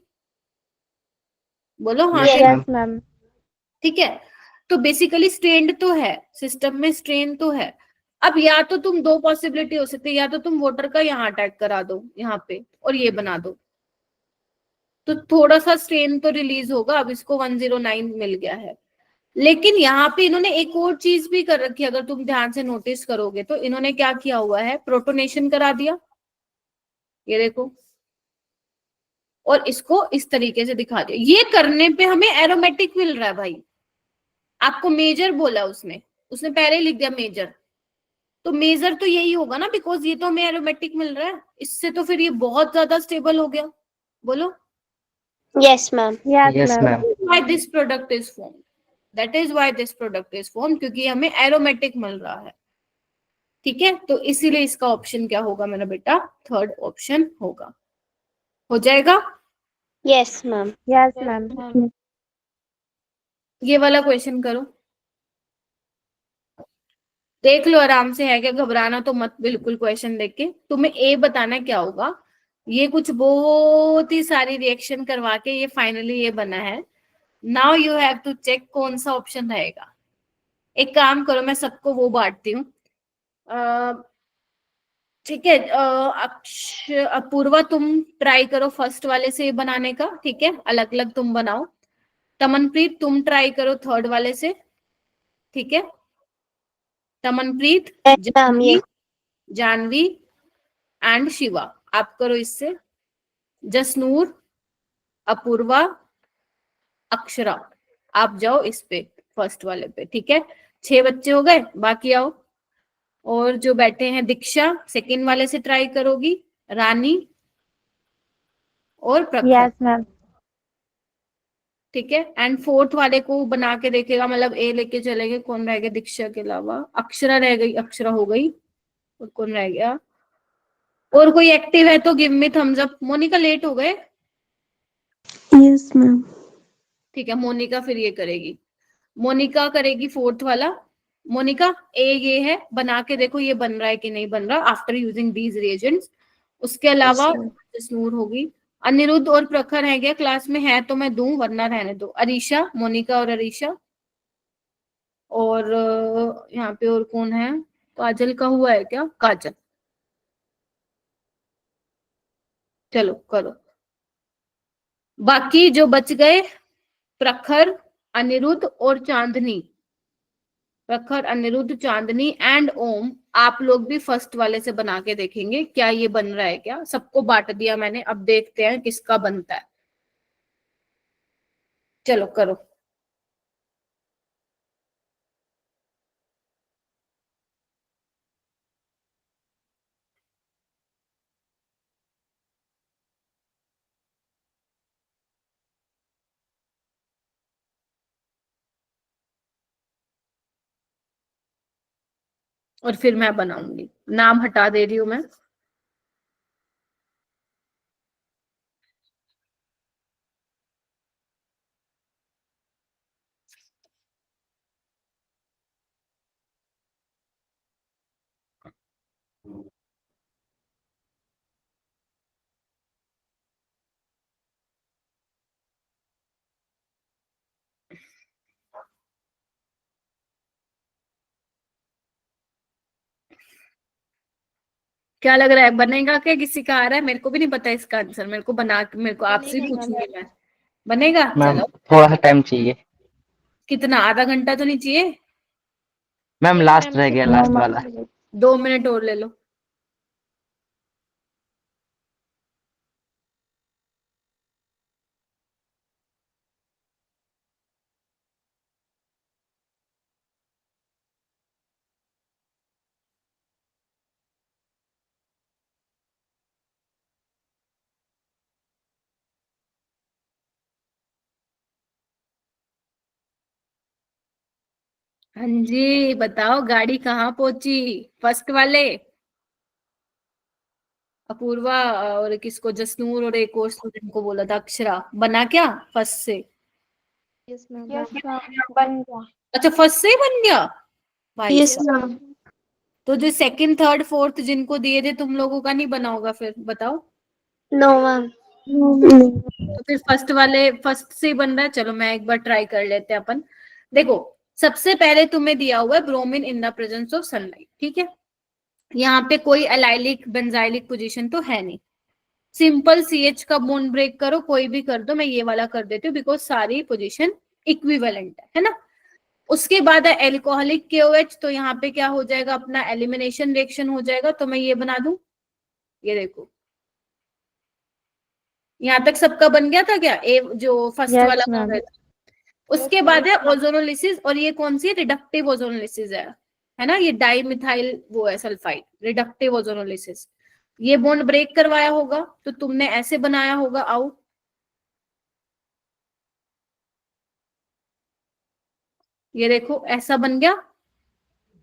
बोलो हाँ Yes. कि Yes, ma'am. ठीक है, तो बेसिकली स्ट्रेन्ड तो है, सिस्टम में स्ट्रेन तो है। अब या तो तुम, दो पॉसिबिलिटी हो सकती है, या तो तुम वाटर का यहाँ अटैक करा दो यहाँ पे और ये बना दो, तो थोड़ा सा स्ट्रेन तो रिलीज होगा। अब इसको 109 मिल गया है, लेकिन यहाँ पे इन्होंने एक और चीज भी कर रखी है, अगर तुम ध्यान से नोटिस करोगे तो इन्होंने क्या किया हुआ है, प्रोटोनेशन करा दिया, ये देखो, और इसको इस तरीके से दिखा दिया। ये करने पे हमें एरोमेटिक मिल रहा है भाई। आपको मेजर बोला उसने, उसने पहले ही लिख दिया मेजर, तो मेजर तो यही होगा ना, बिकॉज ये तो हमें एरोमेटिक मिल रहा है, इससे तो फिर ये बहुत ज्यादा स्टेबल हो गया। बोलो Yes ma'am. Yes, Yes, ma'am. ma'am. why this product is formed, that is why this product is formed, क्योंकि हमें एरोमेटिक मिल रहा है। ठीक है, तो इसीलिए इसका ऑप्शन क्या होगा मेरा बेटा, थर्ड ऑप्शन होगा। हो जाएगा। Yes ma'am. Yes, ma'am. ये वाला क्वेश्चन करो, देख लो आराम से, है क्या, घबराना तो मत बिल्कुल। क्वेश्चन देख के तुम्हें ए बताना क्या होगा, ये कुछ बहुत ही सारी रिएक्शन करवा के ये फाइनली ये बना है। Now you have to check कौन सा ऑप्शन रहेगा। एक काम करो, मैं सबको वो बांटती हूँ, ठीक है, अपूर्वा तुम ट्राई करो फर्स्ट वाले से बनाने का, ठीक है, अलग अलग तुम बनाओ। तमनप्रीत तुम ट्राई करो थर्ड वाले से, ठीक है। Tamanpreet, Yes ma'am. Janvi, yes. Janvi and Shiva, आप करो इससे। जसनूर, अपूर्वा, अक्षरा, आप जाओ इस पे फर्स्ट वाले पे, ठीक है। 6 बच्चे हो गए, बाकी आओ। और जो बैठे हैं, दीक्षा सेकंड वाले से ट्राई करोगी, रानी और प्रखर, Yes, ma'am. ठीक है। एंड फोर्थ वाले को बना के देखेगा, मतलब ए लेके चलेंगे। कौन रह गया दीक्षा के अलावा? अक्षरा रह गई, अक्षरा हो गई। और कौन रह गया? और कोई एक्टिव है तो give me thumbs up. Monica late हो गए, Yes, ma'am. ठीक है। मोनिका फिर ये करेगी, मोनिका करेगी फोर्थ वाला। मोनिका ए ये है, बना के देखो ये बन रहा है कि नहीं बन रहा आफ्टर यूजिंग दीज रिएजेंट्स। उसके अलावा जसनूर होगी, अनिरुद्ध और प्रखर है क्या क्लास में? है तो मैं दूं, वरना रहने दो। अरीशा, मोनिका और अरीशा। और यहाँ पे और कौन है? काजल का हुआ है क्या? काजल, चलो करो। बाकी जो बच गए, प्रखर, अनिरुद्ध और चांदनी। प्रखर, अनिरुद्ध, चांदनी एंड ओम। आप लोग भी फर्स्ट वाले से बना के देखेंगे क्या ये बन रहा है क्या। सबको बांट दिया मैंने, अब देखते हैं किसका बनता है। चलो करो। और फिर मैं बनाऊंगी, नाम हटा दे रही हूँ मैं। क्या लग रहा है, बनेगा क्या? किसी का आ रहा है? मेरे को भी नहीं पता इसका आंसर, मेरे को बना के, मेरे को आपसे ही पूछूंगी मैं। बनेगा? मैम चलो। थोड़ा सा टाइम चाहिए। कितना, आधा घंटा तो नहीं चाहिए? मैम नहीं लास्ट मैम, रह गया, सिर्फ लास्ट No, वाला। 2 मिनट और ले लो। हाँ जी, बताओ गाड़ी कहाँ पहुंची? फर्स्ट वाले अपूर्वा और किसको, जसनूर और एक और स्टूडेंट को बोला था, अक्षरा। बना क्या फर्स्ट से? Yes ma'am. yes, ma'am. बन गया. अच्छा, फर्स्ट से ही बन गया भाई Yes, साहब। ma'am. तो जो सेकंड थर्ड फोर्थ जिनको दिए थे, तुम लोगों का नहीं बना होगा फिर, बताओ। No ma'am. No, ma'am. तो फिर फर्स्ट वाले फर्स्ट से ही बन रहा है। चलो मैं एक बार ट्राई कर लेते हैं अपन। देखो, सबसे पहले तुम्हें दिया हुआ है bromine in the presence of sunlight, ठीक है। यहाँ पे कोई एलाइलिक बेंजाइलिक पोजीशन तो है नहीं। सिंपल CH का बॉन्ड ब्रेक करो, कोई भी कर दो, मैं ये वाला कर देती हूँ बिकॉज सारी पोजीशन इक्विवेलेंट है ना। उसके बाद है एल्कोहलिक KOH, तो यहाँ पे क्या हो जाएगा, अपना एलिमिनेशन रिएक्शन हो जाएगा। तो मैं ये बना दूं, ये देखो। यहाँ तक सबका बन गया था क्या? ए जो फर्स्ट Yes, वाला हो ma'am. गया था। उसके बाद है ओजोनोलिसिस, और ये कौन सी है? रिडक्टिव ओजोनोलिसिस है ना। ये डाई मिथाइल वो है सल्फाइड, रिडक्टिव ओजोनोलिसिस। ये बॉन्ड ब्रेक करवाया होगा, तो तुमने ऐसे बनाया होगा। आओ, ये देखो ऐसा बन गया।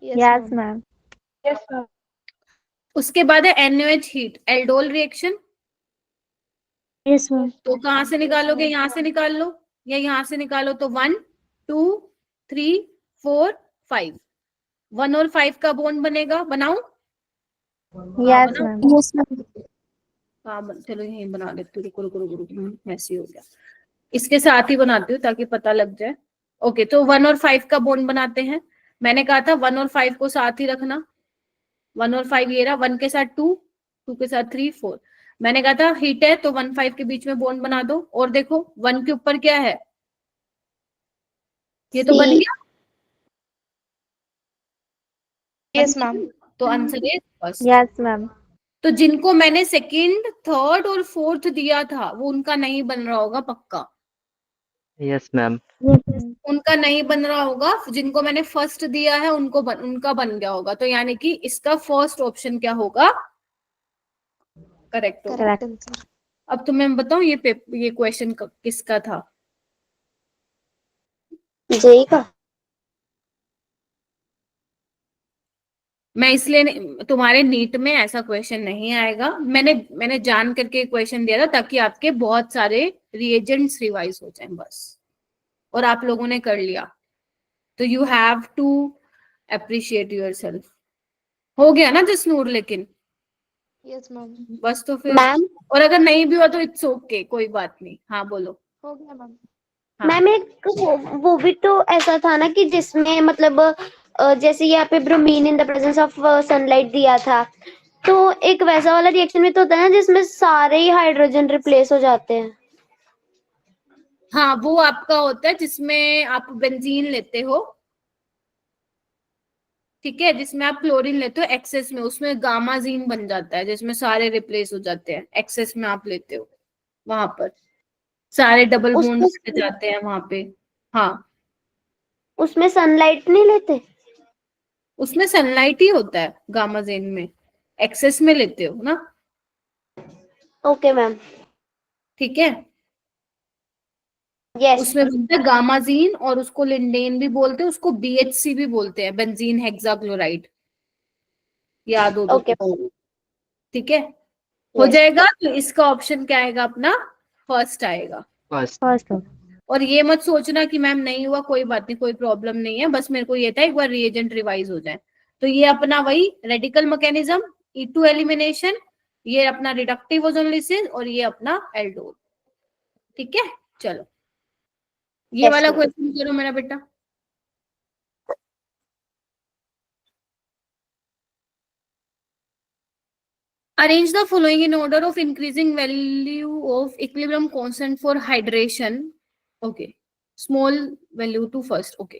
Yes, ma'am. Yes, ma'am. उसके बाद है NaOH heat, aldol reaction. Yes, ma'am. तो कहां से निकालोगे? यहाँ से निकाल लो या यहाँ से निकालो। तो 1 2 3 4 5, 1 और 5 का बॉन्ड बनेगा। बनाऊं? Yes, बनाओ। ma'am. Yes, ma'am. चलो यही बना लेती हूँ। रुको रुको रुको रुको, ऐसे ही हो गया। इसके साथ ही बनाती हूँ ताकि पता लग जाए। ओके, तो 1 और 5 का बॉन्ड बनाते हैं। मैंने कहा था 1 और 5 को साथ ही रखना। 1 और 5 ये रहा, 1 के साथ 2, 2 के साथ 3 4। मैंने कहा था हीट है तो 1 5 के बीच में बॉन्ड बना दो। और देखो 1 के ऊपर क्या है, ये तो बन C. गया। Yes ma'am. तो answer is first. Yes, ma'am. तो जिनको मैंने सेकंड, थर्ड और फोर्थ दिया था वो उनका नहीं बन रहा होगा पक्का, यस मैम। उनका नहीं बन रहा होगा। जिनको मैंने फर्स्ट दिया है उनका बन गया होगा। तो यानी कि इसका फर्स्ट ऑप्शन क्या होगा, करेक्ट होगा। Correct answer. अब तो मैं बताऊं ये क्वेश्चन किसका था? जेई का। मैं इसलिए तुम्हारे नीट में ऐसा क्वेश्चन नहीं आएगा। मैंने जान करके क्वेश्चन दिया था ताकि आपके बहुत सारे रिएजेंट्स रिवाइज हो जाएं बस, और आप लोगों ने कर लिया। तो you have to appreciate yourself. हो गया ना जसनूर? लेकिन यस मैम। बस तो फिर, मैम और अगर नहीं भी हुआ तो इट्स ओके, कोई बात नहीं। हाँ बोलो। हो गया मैम। हाँ मैम एक वो भी तो ऐसा था ना कि जिसमें मतलब जैसे यहाँ पे bromine in the presence of sunlight दिया था, तो एक वैसा वाला रिएक्शन भी तो होता है ना जिसमें सारे ही हाइड्रोजन रिप्लेस हो जाते हैं। हाँ, वो आपका होता है जिसमें आप बेंजीन लेते हो, ठीक है, जिसमें आप क्लोरीन लेते हो एक्सेस में, उसमें गामाजीन बन जाता है जिसमें सारे रिप्लेस हो जाते हैं। एक्सेस में आप लेते हो, वहां पर सारे डबल बॉन्ड उसमें जाते हैं वहां पे। हाँ, उसमें सनलाइट नहीं लेते। उसमें सनलाइट ही होता है गामाजीन में, एक्सेस में लेते हो ना। Okay ma'am. ठीक है, यस। उसमें बनता है गामाजीन, और उसको लिंडेन भी बोलते हैं, उसको बीएचसी भी बोलते हैं, बेंजीन हेक्साक्लोराइड। याद हो ओके तो मैम। ठीक है, हो यस। जाएगा। तो इसका ऑप्शन क्या आएगा अपना? फर्स्ट आएगा। फर्स्ट। फर्स्ट। और ये मत सोचना कि मैम नहीं हुआ, कोई बात नहीं, कोई प्रॉब्लम नहीं है, बस मेरे को ये था एक बार रिएजेंट रिवाइज हो जाए। तो ये अपना वही रेडिकल मैकेनिज्म, E2 एलिमिनेशन, ये अपना रिडक्टिव ओजोनलिसिस, और ये अपना एल्डोल। ठीक है, चलो ये Yes, वाला ma'am. क्वेश्चन करो मेरा बेटा। Arrange the following in order of increasing value of equilibrium constant for hydration. Okay, small value to first. Okay,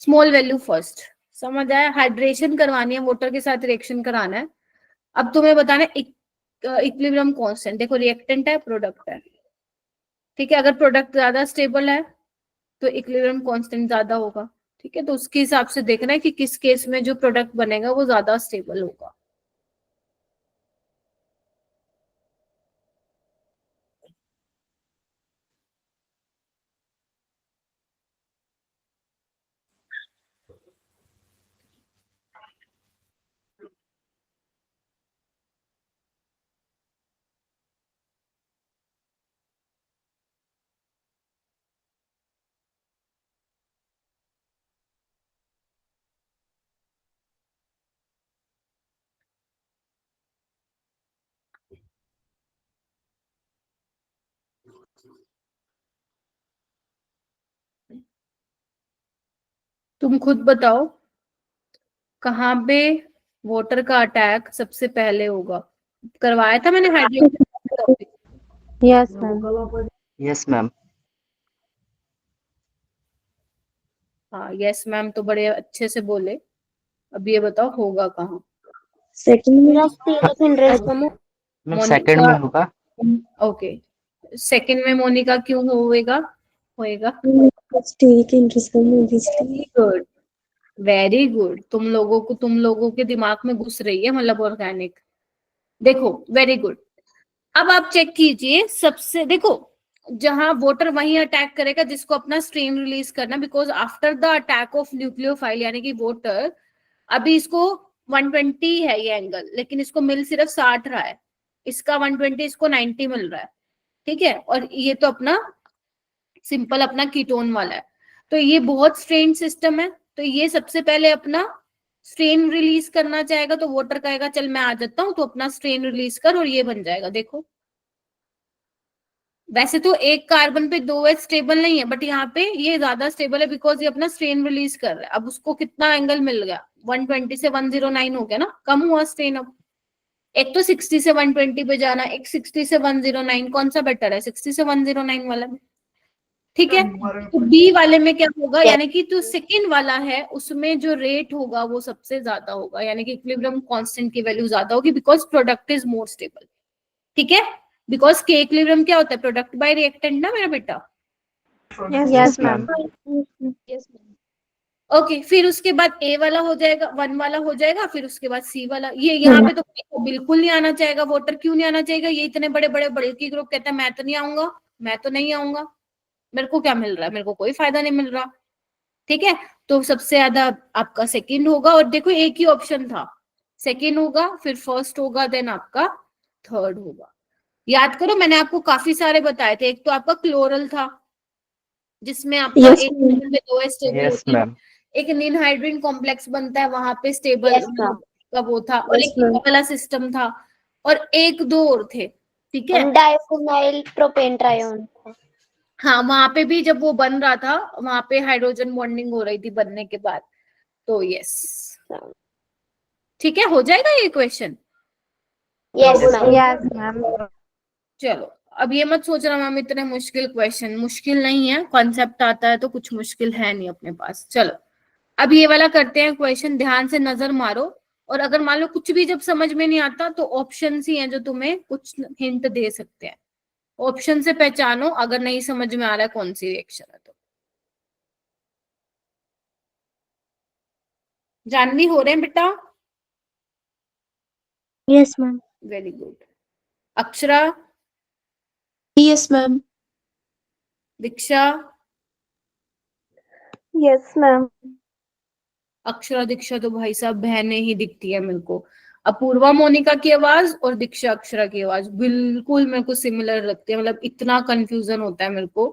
small value first. समझ आया? हाइड्रेशन करवानी है, वाटर के साथ रिएक्शन कराना है। अब तुम्हें बताना है इक्विलिब्रियम कांस्टेंट। देखो रिएक्टेंट है, प्रोडक्ट है, ठीक है। अगर प्रोडक्ट ज्यादा स्टेबल है तो इक्विलिब्रियम कांस्टेंट ज्यादा होगा, ठीक है। तो उसके हिसाब से देखना है कि किस केस में जो प्रोडक्ट बनेगा वो ज्यादा स्टेबल होगा। तुम खुद बताओ कहाँ पे वाटर का अटैक सबसे पहले होगा? करवाया था मैंने hydration topic. Yes ma'am. Yes ma'am. हाँ यस मैम तो बड़े अच्छे से बोले। अब ये बताओ होगा कहाँ? सेकंड में। मेरा स्टेट ऑफ इंटरेस्ट कम हो। मैम सेकंड में होगा। ओके, सेकंड में मोनिका क्यों होएगा? होएगा। स्टेट के इंटरेस्ट कम होगी इसलिए। Very good, very good. तुम लोगों के दिमाग में घुस रही है मतलब ऑर्गेनिक। देखो वेरी गुड। अब आप चेक कीजिए, सबसे देखो जहां वाटर वहीं अटैक करेगा जिसको अपना स्ट्रेन रिलीज करना, because after the attack of nucleophile यानी कि वाटर, अभी इसको 120 है ये एंगल, लेकिन इसको मिल सिर्फ 60 रहा है, इसका 120 इसको 90 मिल रहा है, ठीक है। और ये तो अपना सिंपल अपना कीटोन वाला है, तो ये बहुत स्ट्रेन सिस्टम है। तो ये सबसे पहले अपना स्ट्रेन रिलीज करना चाहेगा, तो वाटर कहेगा चल मैं आ जाता हूँ, तो अपना स्ट्रेन रिलीज कर, और ये बन जाएगा। देखो वैसे तो एक कार्बन पे 2 H स्टेबल नहीं है, बट यहाँ पे ये ज्यादा स्टेबल है बिकॉज ये अपना स्ट्रेन रिलीज कर रहा है। अब उसको कितना एंगल मिल गया? 120 से 109 हो गया ना, कम हुआ स्ट्रेन। अब एक तो 60 से 120 पे जाना, एक 60 से 109, कौन सा बेटर है? 60 से 109 वाला में, ठीक है। तो बी वाले में क्या होगा, यानी कि जो सेकेंड वाला है उसमें जो रेट होगा वो सबसे ज्यादा होगा, यानी कि इक्विलिब्रियम कांस्टेंट की वैल्यू ज्यादा होगी because product is more stable. ठीक है, बिकॉज के इक्विलिब्रियम क्या होता है, प्रोडक्ट बाय रिएक्टेंट ना मेरा बेटा। Yes, ma'am. Yes, ma'am. Okay, फिर उसके बाद ए वाला हो जाएगा, 1 वाला हो जाएगा, फिर उसके बाद सी वाला। ये यहाँ पे तो बिल्कुल नहीं आना चाहेगा वाटर, क्यों नहीं आना चाहेगा, ये इतने बड़े बड़े बल्कि ग्रुप कहता है मैं तो नहीं आऊंगा, मैं तो नहीं आऊंगा, मेरे को क्या मिल रहा है, मेरे को कोई फायदा नहीं मिल रहा। ठीक है, तो सबसे ज्यादा आपका सेकंड होगा, और देखो एक ही ऑप्शन था, सेकंड होगा फिर फर्स्ट होगा देन आपका थर्ड होगा। याद करो मैंने आपको काफी सारे बताए थे, एक तो आपका क्लोरल था जिसमें आपका Yes, एक ma'am. में 2 स्टेबल Yes, होती है, ma'am. एक निनहाइड्रीन कॉम्प्लेक्स बनता है वहां पे स्टेबल Yes, ma'am. का वो था, और Yes, एक ma'am. वाला सिस्टम था, और एक दो और थे। ठीक है, डाइफिनाइल प्रोपेन ट्रायोन। हाँ वहां पे भी जब वो बन रहा था वहां पे हाइड्रोजन बॉन्डिंग हो रही थी बनने के बाद, तो यस। ठीक है, हो जाएगा ये question. Yes Yes, ma'am. Yes, ma'am. चलो, अब ये मत सोचना मैम इतने मुश्किल क्वेश्चन, मुश्किल नहीं है, कॉन्सेप्ट आता है तो कुछ मुश्किल है नहीं अपने पास। चलो अब ये वाला करते हैं क्वेश्चन, ध्यान से नजर मारो, और अगर मान लो कुछ भी जब समझ में नहीं आता तो ऑप्शन ही हैं जो तुम्हें कुछ हिंट दे सकते हैं, ऑप्शन से पहचानो अगर नहीं समझ में आ रहा है कौन सी रिएक्शन है तो। जानवी हो रहे हैं बेटा? Yes, ma'am. Very good. Akshara, Yes, ma'am. दीक्षा, Yes, ma'am. अक्षरा दीक्षा तो भाई साहब बहनें ही दिखती है मेरे को। अपूर्वा मोनिका की आवाज और दीक्षा अक्षरा की आवाज बिल्कुल मेरे को सिमिलर लगती है, मतलब इतना कंफ्यूजन होता है मेरे को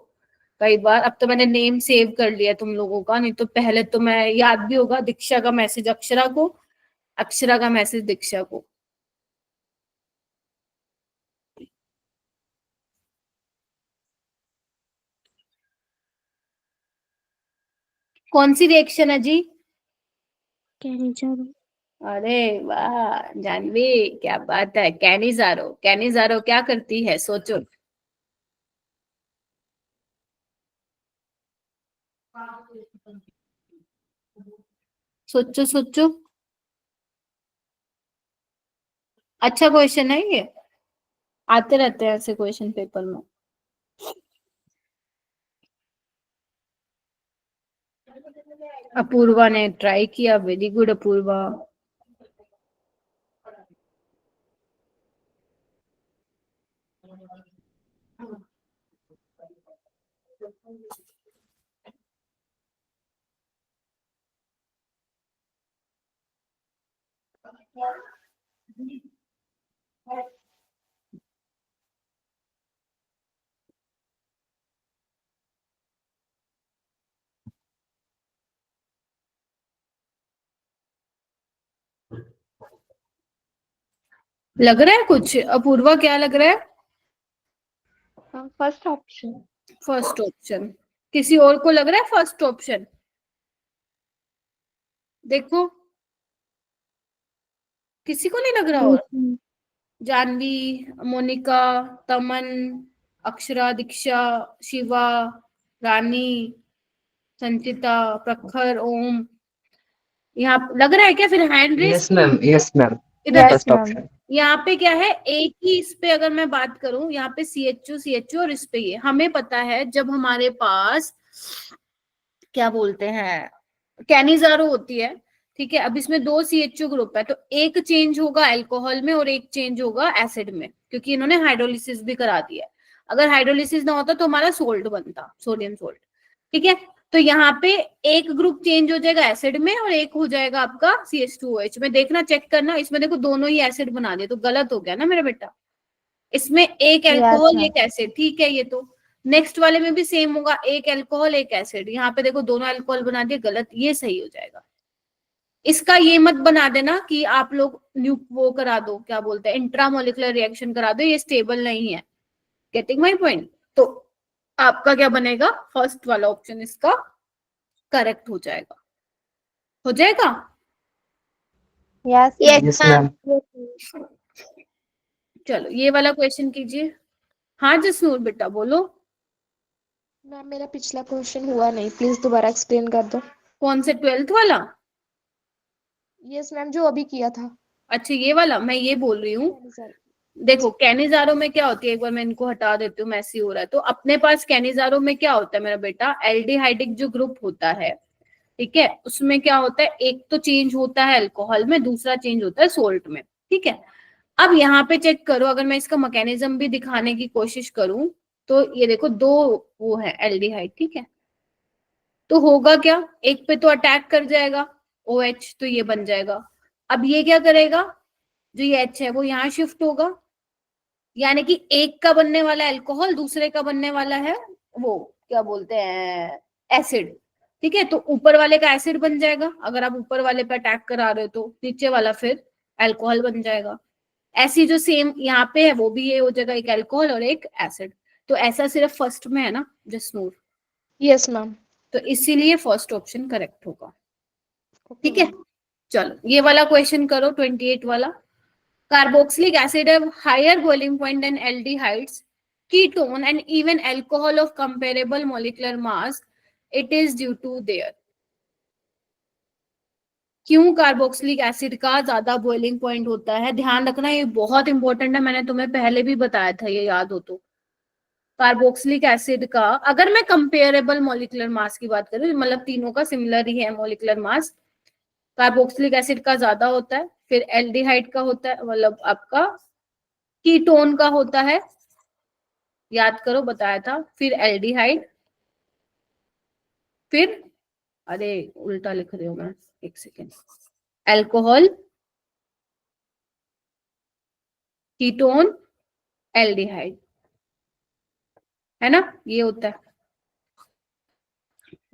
कई बार। अब तो मैंने नेम सेव कर लिया तुम लोगों का, नहीं तो पहले तो मैं याद भी होगा दीक्षा का मैसेज अक्षरा को, अक्षरा का मैसेज दीक्षा को। कौन सी रिएक्शन है जी? Canijaro. अरे वाह जानवी, क्या बात है, कैनिजारो। कैनिजारो क्या करती है सोचो। सोचो सोचो, अच्छा क्वेश्चन है ये, आते रहते हैं ऐसे क्वेश्चन पेपर में। अपूर्वा ने ट्राई किया, वेरी गुड अपूर्वा। लग रहा है कुछ अपूर्वा, क्या लग रहा है? First option. First option. किसी और को लग रहा है फर्स्ट ऑप्शन? देखो, किसी को नहीं लग रहा? और जानवी, मोनिका, तमन, अक्षरा, दीक्षा, शिवा, रानी, संचिता, प्रखर, ओम, यहाँ लग रहा है क्या? फिर hand raise Yes, ma'am. Yes, ma'am. इधर First देखो, option. यहाँ पे क्या है, एक ही इस पे अगर मैं बात करूं, यहाँ पे CHO और इस पे ये हमें पता है जब हमारे पास क्या बोलते हैं कैनिजारो होती है। ठीक है, अब इसमें 2 CHO ग्रुप है तो एक चेंज होगा अल्कोहल में और एक चेंज होगा एसिड में, क्योंकि इन्होंने हाइड्रोलिसिस भी करा दिया है। अगर हाइड्रोलिसिस ना होता तो हमारा सोल्ट बनता, सोडियम सोल्ट। ठीक है, तो यहाँ पे एक ग्रुप चेंज हो जाएगा एसिड में और एक हो जाएगा आपका CH2OH में। देखना, चेक करना, इसमें देखो दोनों ही एसिड बना दिए तो गलत हो गया ना मेरा बेटा। इसमें एक अल्कोहल एक एसिड, ठीक है, ये तो नेक्स्ट वाले में भी सेम होगा, एक अल्कोहल एक एसिड। यहाँ पे देखो दोनों अल्कोहल बना दिए, गलत, ये सही हो जाएगा। इसका ये मत बना देना कि आप लोग वो करा दो, क्या बोलते हैं, इंट्रामोलिकुलर रिएक्शन करा दो, ये स्टेबल नहीं है। Getting my point? तो आपका क्या बनेगा, फर्स्ट वाला ऑप्शन इसका करेक्ट हो जाएगा। हो जाएगा? Yes Yes, ma'am. ma'am. चलो ये वाला क्वेश्चन कीजिए। हाँ जसनूर बेटा बोलो। मैम मेरा पिछला क्वेश्चन हुआ नहीं, प्लीज दोबारा एक्सप्लेन कर दो। कौन से 12th वाला? यस मैम, जो अभी किया था। अच्छा ये वाला, मैं ये बोल रही हूँ। सर देखो कैनिजारो में क्या होती है, एक बार मैं इनको हटा देती हूँ, मैसी हो रहा है। तो अपने पास कैनिजारो में क्या होता है मेरा बेटा, एल्डिहाइडिक जो ग्रुप होता है, ठीक है, उसमें क्या होता है, एक तो चेंज होता है अल्कोहल में, दूसरा चेंज होता है सोल्ट में, ठीक है। अब यहाँ पे चेक करो, अगर मैं इसका मैकेनिज्म भी दिखाने की कोशिश करूं, तो ये देखो दो वो है एल्डिहाइड, ठीक है। तो होगा क्या, एक पे तो अटैक कर जाएगा OH, तो ये बन जाएगा। अब ये क्या करेगा, जो ये H है वो यहाँ शिफ्ट होगा, यानी कि एक का बनने वाला अल्कोहल, दूसरे का बनने वाला है वो क्या बोलते हैं, एसिड, ठीक है। तो ऊपर वाले का एसिड बन जाएगा, अगर आप ऊपर वाले पे अटैक करा रहे हो तो नीचे वाला फिर अल्कोहल बन जाएगा। ऐसी जो सेम यहाँ पे है वो भी ये हो जाएगा, एक अल्कोहल और एक एसिड। तो ऐसा सिर्फ फर्स्ट में है ना जसनूर, यस मैम। तो इसीलिए फर्स्ट ऑप्शन करेक्ट होगा, ओके ठीक है। चलो ये वाला क्वेश्चन करो, 28 वाला। Carboxylic acid have higher boiling point than aldehydes, ketone and even alcohol of comparable molecular mass. It is due to their, क्यों कार्बोक्सिलिक एसिड का ज्यादा बॉइलिंग पॉइंट होता है, ध्यान रखना ये बहुत इंपॉर्टेंट है, मैंने तुम्हें पहले भी बताया था, ये याद हो तो। कार्बोक्सिलिक एसिड का, अगर मैं कंपेरेबल मॉलिक्यूलर मास की बात करूं, मतलब तीनों का सिमिलर ही है मॉलिक्यूलर मास, कार्बोक्सिलिक एसिड का ज्यादा होता है, फिर एल्डिहाइड का होता है, मतलब आपका कीटोन का होता है, याद करो बताया था, फिर एल्डिहाइड, फिर अरे उल्टा लिख रही हूँ मैं, एक सेकेंड, अल्कोहल, कीटोन, एल्डिहाइड, है ना, ये होता है।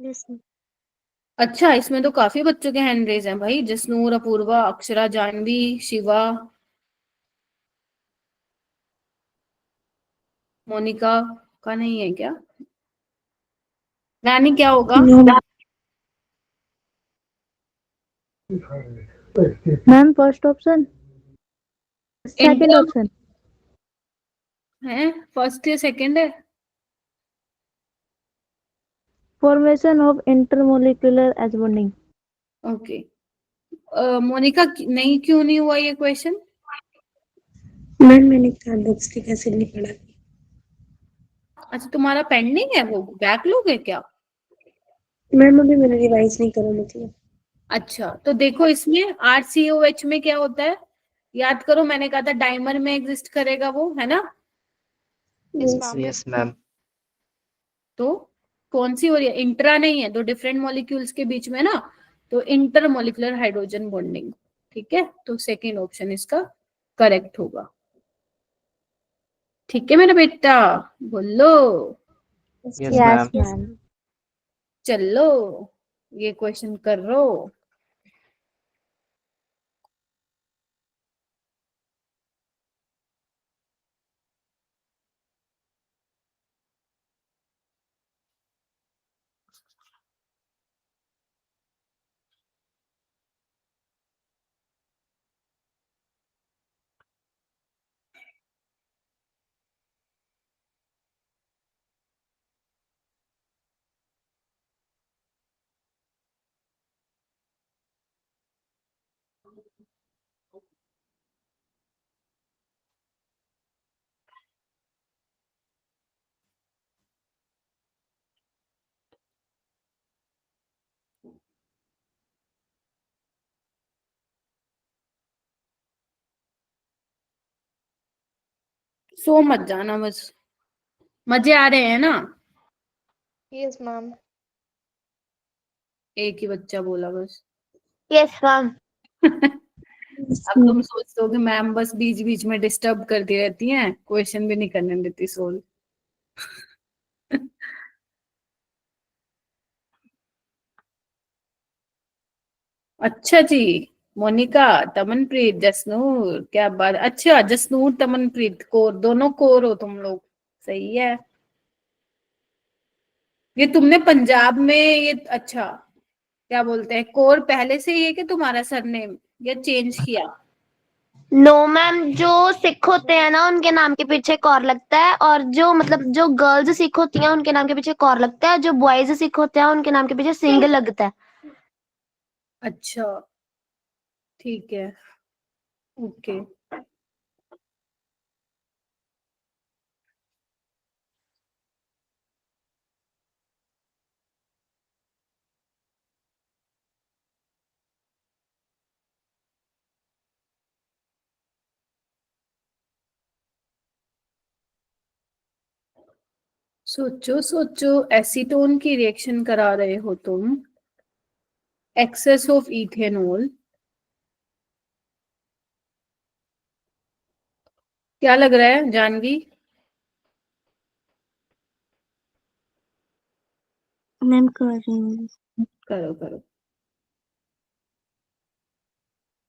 Yes, ma'am. अच्छा इसमें तो काफी बच्चों के हैंड रेज हैं भाई, जसनूर, अपूर्वा, अक्षरा, जानवी, शिवा, मोनिका का नहीं है क्या, रानी क्या होगा? No. Ma'am, first option. Second inter option. है, फर्स्ट या सेकंड है? Formation of intermolecular as bonding. Okay Monica नहीं, क्यों नहीं हुआ ये क्वेश्चन? मैम मैंने कार्बोक्सिलिक एसिड नहीं पढ़ा। अच्छा तुम्हारा पेंडिंग है, वो बैकलॉग है क्या? मैम अभी मैंने रिवाइज नहीं करा, मतलब। अच्छा तो देखो इसमें RCOH में क्या होता है, याद करो, मैंने कहा था डाइमर में एग्जिस्ट करेगा वो, है ना। Yes ma'am. Yes, ma'am. तो कौन सी हो रही है, इंट्रा नहीं है, दो डिफरेंट मॉलिक्यूल्स के बीच में ना, तो इंटर मॉलिक्यूलर हाइड्रोजन बॉन्डिंग, ठीक है। तो सेकेंड ऑप्शन इसका करेक्ट होगा, ठीक है मेरा बेटा, बोलो। Yes, Yes, ma'am. ma'am. चलो ये क्वेश्चन कर रो। सो मत जाना बस, मजे आ रहे हैं ना? Yes ma'am. एक ही बच्चा बोला बस। Yes ma'am. अब तुम सोचते हो कि मैम बस बीच बीच में डिस्टर्ब करती रहती हैं, क्वेश्चन भी नहीं करने देती सोल्व। अच्छा जी, मोनिका, तमनप्रीत, जसनूर, क्या बात, अच्छा जसनूर तमनप्रीत कोर, दोनों कोर हो तुम लोग, सही है। ये तुमने पंजाब में ये, अच्छा क्या बोलते हैं, कोर पहले से ही है कि तुम्हारा सरनेम, या चेंज किया? नो मैम, जो सिख होते हैं ना उनके नाम के पीछे कौर लगता है, और जो मतलब जो गर्ल्स सिख होती हैं उनके नाम के पीछे कौर लगता है, जो बॉयज सिख होते हैं उनके नाम के पीछे सिंह लगता है। अच्छा ठीक है, ओके। सोचो सोचो, एसीटोन की रिएक्शन करा रहे हो तुम, एक्सेस ऑफ इथेनॉल, क्या लग रहा है जानवी? मैम कर रही हूँ। करो करो,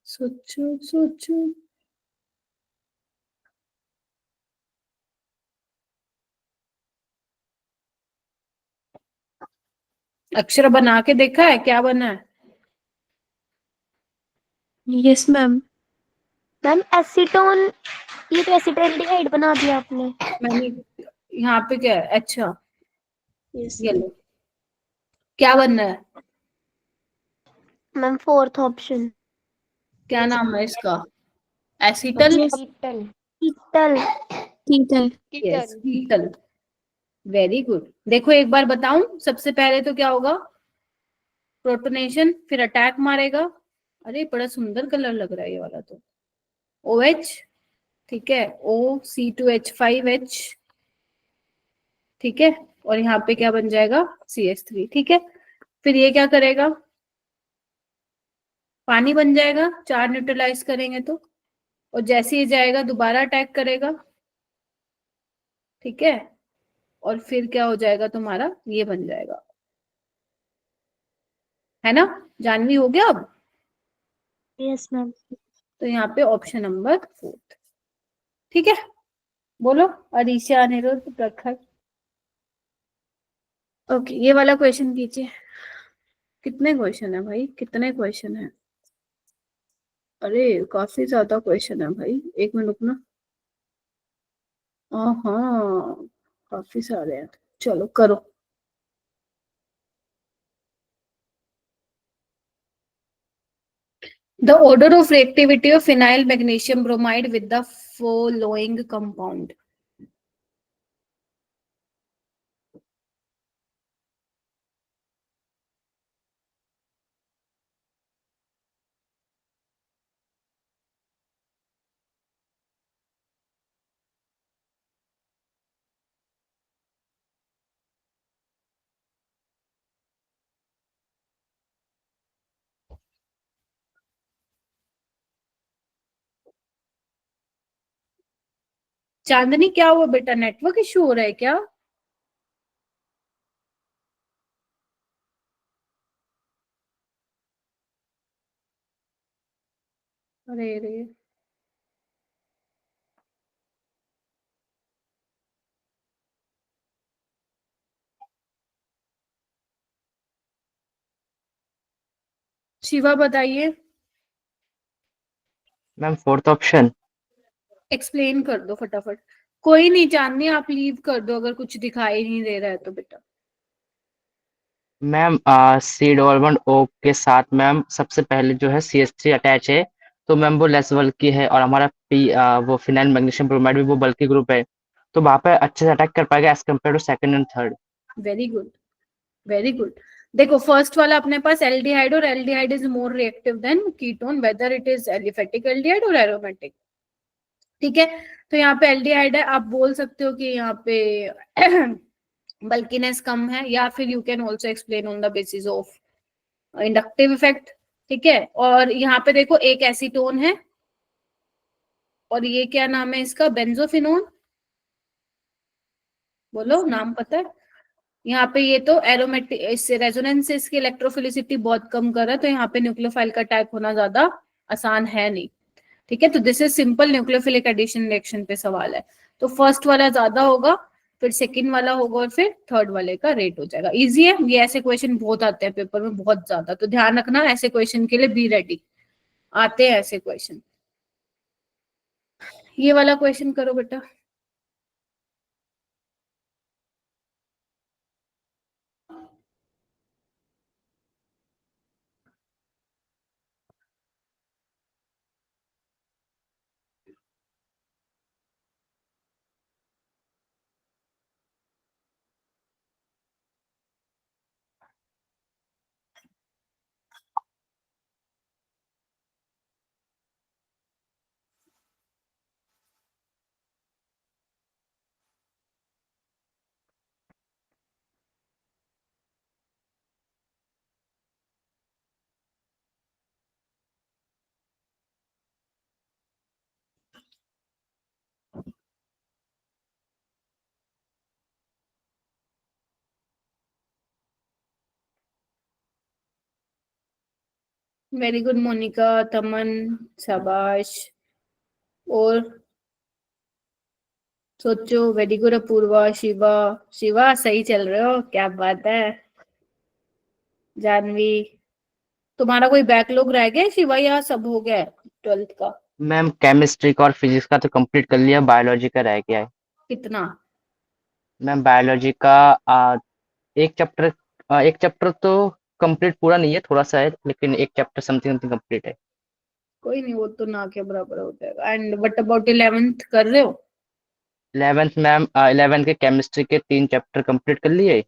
सोचो सोचो। अक्षर बना के देखा है, क्या बना है? Yes ma'am. मैम एसीटोन, ये तो एसिटाल्डिहाइड बना दिया आपने। मैंने यहाँ पे क्या है? अच्छा Yes, ये लो, क्या बनना है? Ma'am fourth option. क्या नाम है इसका? Acetal. Ketone. Ketal. Ketone. Yes ketone. Ketal, very good. देखो एक बार बताऊं, सबसे पहले तो क्या होगा? प्रोटोनेशन, फिर अटैक मारेगा। अरे बड़ा सुंदर कलर लग रहा है ये वाला तो। OH, ठीक है, O C2H5H, ठीक है, और यहाँ पे क्या बन जाएगा? CH3, ठीक है। फिर ये क्या करेगा? पानी बन जाएगा, चार न्यूट्रलाइज करेंगे तो, और जैसे ही जाएगा दोबारा अटैक करेगा, ठीक है, और फिर क्या हो जाएगा तुम्हारा? ये बन जाएगा, है ना? जानवी हो गया अब? Yes ma'am. तो यहाँ पे ऑप्शन नंबर 4, ठीक है। बोलो अरीशा, अनिरुद्ध, प्रखर। ओके, ये वाला क्वेश्चन कीजिए। कितने क्वेश्चन है भाई, कितने क्वेश्चन है? अरे काफी ज्यादा क्वेश्चन है भाई, एक मिनट रुकना। हाँ काफी सारे हैं, चलो करो। The order of reactivity of phenyl magnesium bromide with the following compound. चांदनी क्या हुआ बेटा, नेटवर्क इशू हो रहा है क्या? अरे रे, शिवा बताइए, मैम फोर्थ ऑप्शन। एक्सप्लेन कर दो फटाफट। कोई नहीं चांदनी, आप लीव कर दो अगर कुछ दिखाई नहीं दे रहा है तो बेटा। Ma'am C double bond O के साथ मैम सबसे पहले जो है CH3 अटैच है, तो मैम वो लेस बल्की है, और हमारा वो फिनाइल मैग्नीशियम ब्रोमाइड भी वो बल्की ग्रुप है, तो वहां पे अच्छे से अटैक कर पाएगा as compare to second and third. Very good, very good. देखो फर्स्ट वाला अपने पास एल्डिहाइड, और aldehyde is more reactive than ketone, whether it is aliphatic aldehyde और एरोमेटिक, ठीक है। तो यहाँ पे एल्डिहाइड है, आप बोल सकते हो कि यहाँ पे बल्कीनेस कम है, या फिर you can also explain on the basis of inductive effect, ठीक है। और यहाँ पे देखो एक एसीटोन है, और ये क्या नाम है इसका? बेंजोफिनोन, बोलो नाम पता है? यहाँ पे ये तो एरोमेटिक, इससे रेजोनेंस से इसकी इलेक्ट्रोफिलिसिटी बहुत कम कर रहा है, तो यहाँ पे न्यूक्लियोफाइल का टाइप होना ज्यादा आसान है नहीं, ठीक है। तो this is simple nucleophilic addition reaction पे सवाल है, तो फर्स्ट वाला ज्यादा होगा, फिर सेकंड वाला होगा, और फिर थर्ड वाले का रेट हो जाएगा। इजी है ये, ऐसे क्वेश्चन बहुत आते हैं पेपर में, बहुत ज्यादा, तो ध्यान रखना ऐसे क्वेश्चन के लिए, बी रेडी, आते हैं ऐसे क्वेश्चन। ये वाला क्वेश्चन करो बेटा। वेरी गुड मोनिका, तमन, शाबाश। और सोचो, वेरी गुड अपूर्वा, शिवा। शिवा सही चल रहे हो, क्या बात है। जानवी, तुम्हारा कोई बैकलॉग रह गया शिवा या सब हो गया 12th का? मैम केमिस्ट्री का और फिजिक्स का तो कंप्लीट कर लिया, बायोलॉजी का रह गया है। कितना? मैम बायोलॉजी का एक चैप्टर तो कंप्लीट पूरा नहीं है, थोड़ा सा है, लेकिन एक चैप्टर समथिंग समथिंग कंप्लीट है। कोई नहीं, वो तो ना के बराबर हो जाएगा। एंड व्हाट अबाउट 11th, कर रहे हो? 11th मैम 11th के केमिस्ट्री के 3 चैप्टर कंप्लीट कर लिए,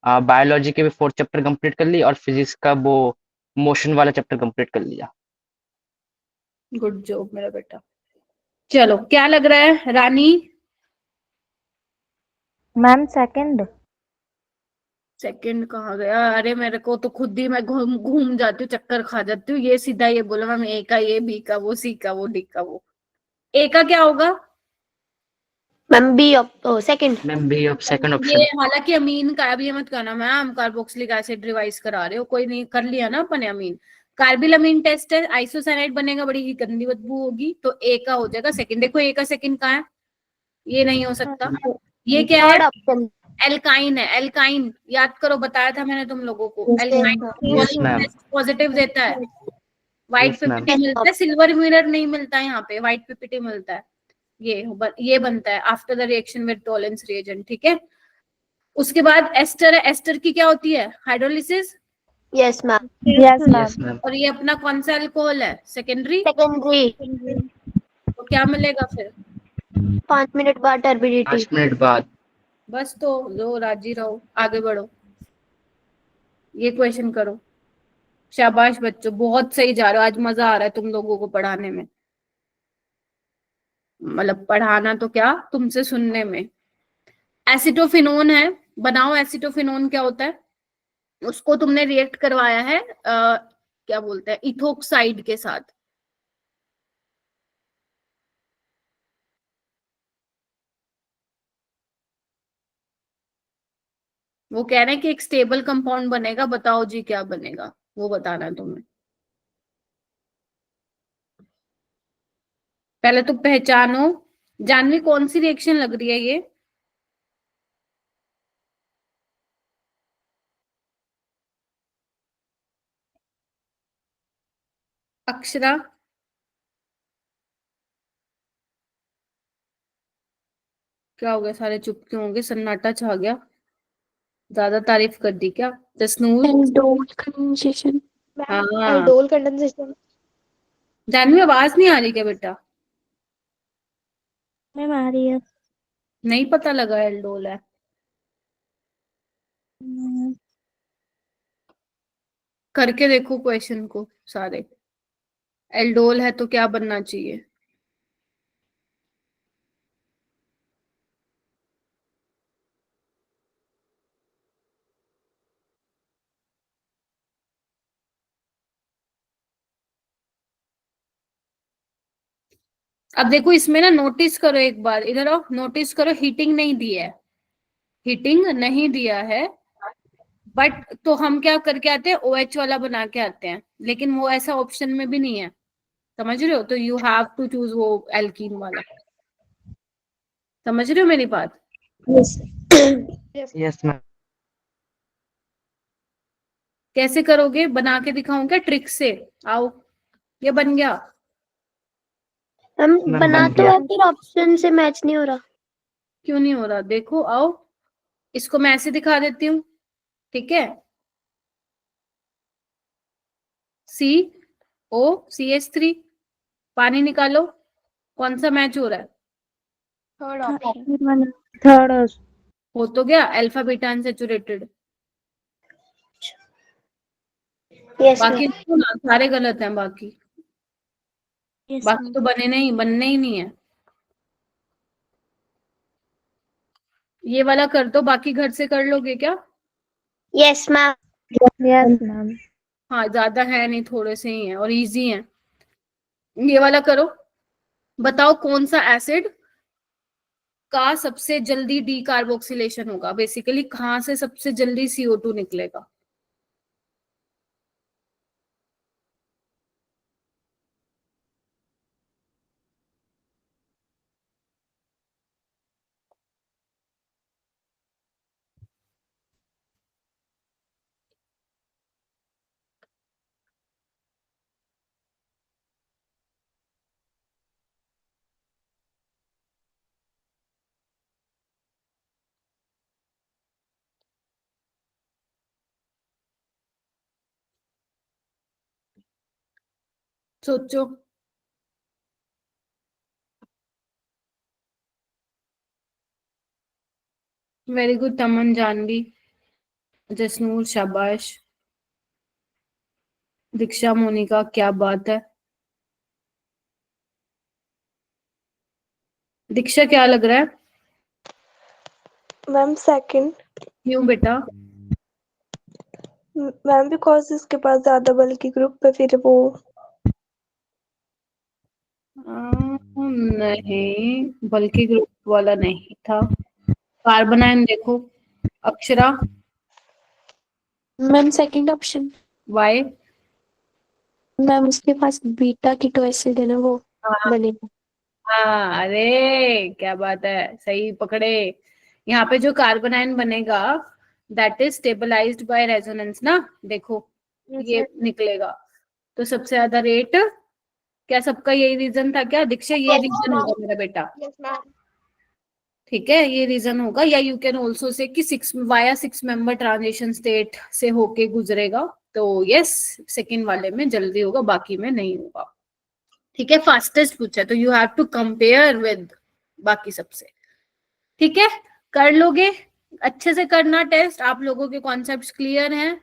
बायोलॉजी के भी 4 चैप्टर कंप्लीट कर लिए, और फिजिक्स का वो मोशन वाला चैप्टर कंप्लीट कर लिया। गुड जॉब मेरा बेटा। चलो, क्या लग रहा है रानी? Ma'am second. सेकंड कहाँ गया? अरे मेरे को तो खुद ही मैं घूम घूम जाती हूँ, चक्कर खा जाती हूँ। ये सीधा ये बोला मैम, ए का ये, बी का वो, सी का वो, डी का वो। ए का क्या होगा? Ma'am B second. Ma'am B of second ये ऑप्शन। हालांकि अमीन का, अभी ये मत कहना मैम कार्बोक्सिलिक एसिड रिवाइज करा रहे हो, कोई नहीं, कर लिया ना अपन अमीन। कार्बिलमीन टेस्ट है, आइसोसाइनाइड बनेगा, बड़ी ही गंदी बदबू होगी, तो ए का हो जाएगा सेकंड। देखो ए का सेकंड कहाँ है? ये नहीं हो सकता। ये क्या है? Third option. एल्काइन है, एल्काइन। याद करो, बताया था मैंने तुम लोगों को, एल्काइन यस मैम। पॉजिटिव देता है। White yes ma'am. पीपीटी मिलता है, सिल्वर मिरर नहीं मिलता है यहाँ पे, व्हाइट पीपीटी मिलता है। ये बनता है after the reaction with Tollens reagent, ठीक है। उसके बाद एस्टर है, एस्टर की क्या होती है? Hydrolysis. Yes ma'am. Yes yes ma'am. Ma'am. और ये अपना कौन सा अल्कोहल है? सेकेंडरी। सेकेंडरी। तो क्या मिलेगा फिर? 5 मिनट बाद टर्बिडिटी। 5 मिनट बाद। बस, तो लो राजी रहो, आगे बढ़ो। ये क्वेश्चन करो। शाबाश बच्चों, बहुत सही जा रहे हो, आज मजा आ रहा है तुम लोगों को पढ़ाने में। मतलब पढ़ाना तो क्या, तुमसे सुनने में। एसिटोफिनोन है, बनाओ। एसिटोफिनोन क्या होता है? उसको तुमने रिएक्ट करवाया है क्या बोलते हैं, इथोक्साइड के साथ। वो कह रहे हैं कि एक स्टेबल कंपाउंड बनेगा, बताओ जी क्या बनेगा, वो बताना है तुम्हें। पहले तो पहचानो। जानवी, कौन सी रिएक्शन लग रही है ये? अक्षरा, क्या हो गया? सारे चुप क्यों होंगे? सन्नाटा छा गया। ज्यादा तारीफ कर दी क्या? जसनूर। Aldol condensation. हाँ। Aldol condensation. जानवी, आवाज नहीं आ रही क्या बेटा? मैम आ रही है। नहीं पता लगा एल्डोल है? करके देखो क्वेश्चन को सारे। एल्डोल है तो क्या बनना चाहिए? अब देखो इसमें ना, नोटिस करो एक बार, इधर आओ, नोटिस करो, हीटिंग नहीं दी है। हीटिंग नहीं दिया है, बट तो हम क्या करके आते हैं? OH वाला बना के आते हैं, लेकिन वो ऐसा ऑप्शन में भी नहीं है। समझ रहे हो? तो यू हैव टू चूज वो एल्कीन वाला। समझ रहे हो मेरी बात? Yes ma'am. कैसे करोगे? बना के दिखाऊं क्या ट्रिक से? आओ, ये बन गया। मैम मैम बना बन तो गया। है फिर ऑप्शन से मैच नहीं हो रहा। क्यों नहीं हो रहा? देखो आओ, इसको मैं ऐसे दिखा देती हूँ, ठीक है। COCH3, पानी निकालो, कौन सा मैच हो रहा है? Third option. मैम थर्ड हो तो गया, अल्फा बीटा अनसैचुरेटेड। यस बाकी मैम। देखो ना, सारे गलत हैं बाकी। यस बाकी मैम तो बनने ही नहीं है। ये वाला कर दो, बाकी घर से कर लोगे क्या? Yes ma'am. यस मैम हाँ, ज्यादा है नहीं, थोड़े से ही है और इजी है। ये वाला करो, बताओ कौन सा एसिड का सबसे जल्दी डीकार्बोक्सिलेशन होगा, बेसिकली कहाँ से सबसे जल्दी CO2 निकलेगा। सोचो। वेरी गुड तमन, जानवी, जसनूर, शाबाश। दीक्षा, मोनिका, क्या बात है। दीक्षा क्या लग रहा है? Ma'am second. क्यों बेटा? मैम बिकॉज इसके पास ज्यादा बल की ग्रुप है, फिर वो। नहीं, बल्कि ग्रुप वाला नहीं था। कार्बनाइन देखो, Akshara, ma'am second option. Why? Ma'am उसके पास बीटा कीटो एसिड है ना, वो हाँ बनेगा। हाँ, अरे क्या बात है, सही पकड़े। यहाँ पे जो कार्बोनाइन बनेगा, that is stabilised by resonance ना, देखो ये निकलेगा। तो सबसे ज्यादा रेट, क्या सबका यही रीजन था क्या? दीक्षा ये रीजन होगा मेरा बेटा, यस मैम। ठीक है, ये रीजन होगा। या यू कैन ऑल्सो से कि 6 मेंबर ट्रांजिशन स्टेट से होके गुजरेगा। तो यस, सेकेंड वाले में जल्दी होगा, बाकी में नहीं होगा। ठीक है, फास्टेस्ट पूछा है तो you have to compare with बाकी सबसे। ठीक है, कर लोगे। अच्छे से करना टेस्ट, आप लोगों के कॉन्सेप्ट्स क्लियर हैं।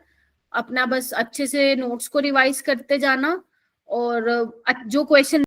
अपना बस अच्छे से नोट्स को रिवाइज करते जाना, और जो क्वेश्चन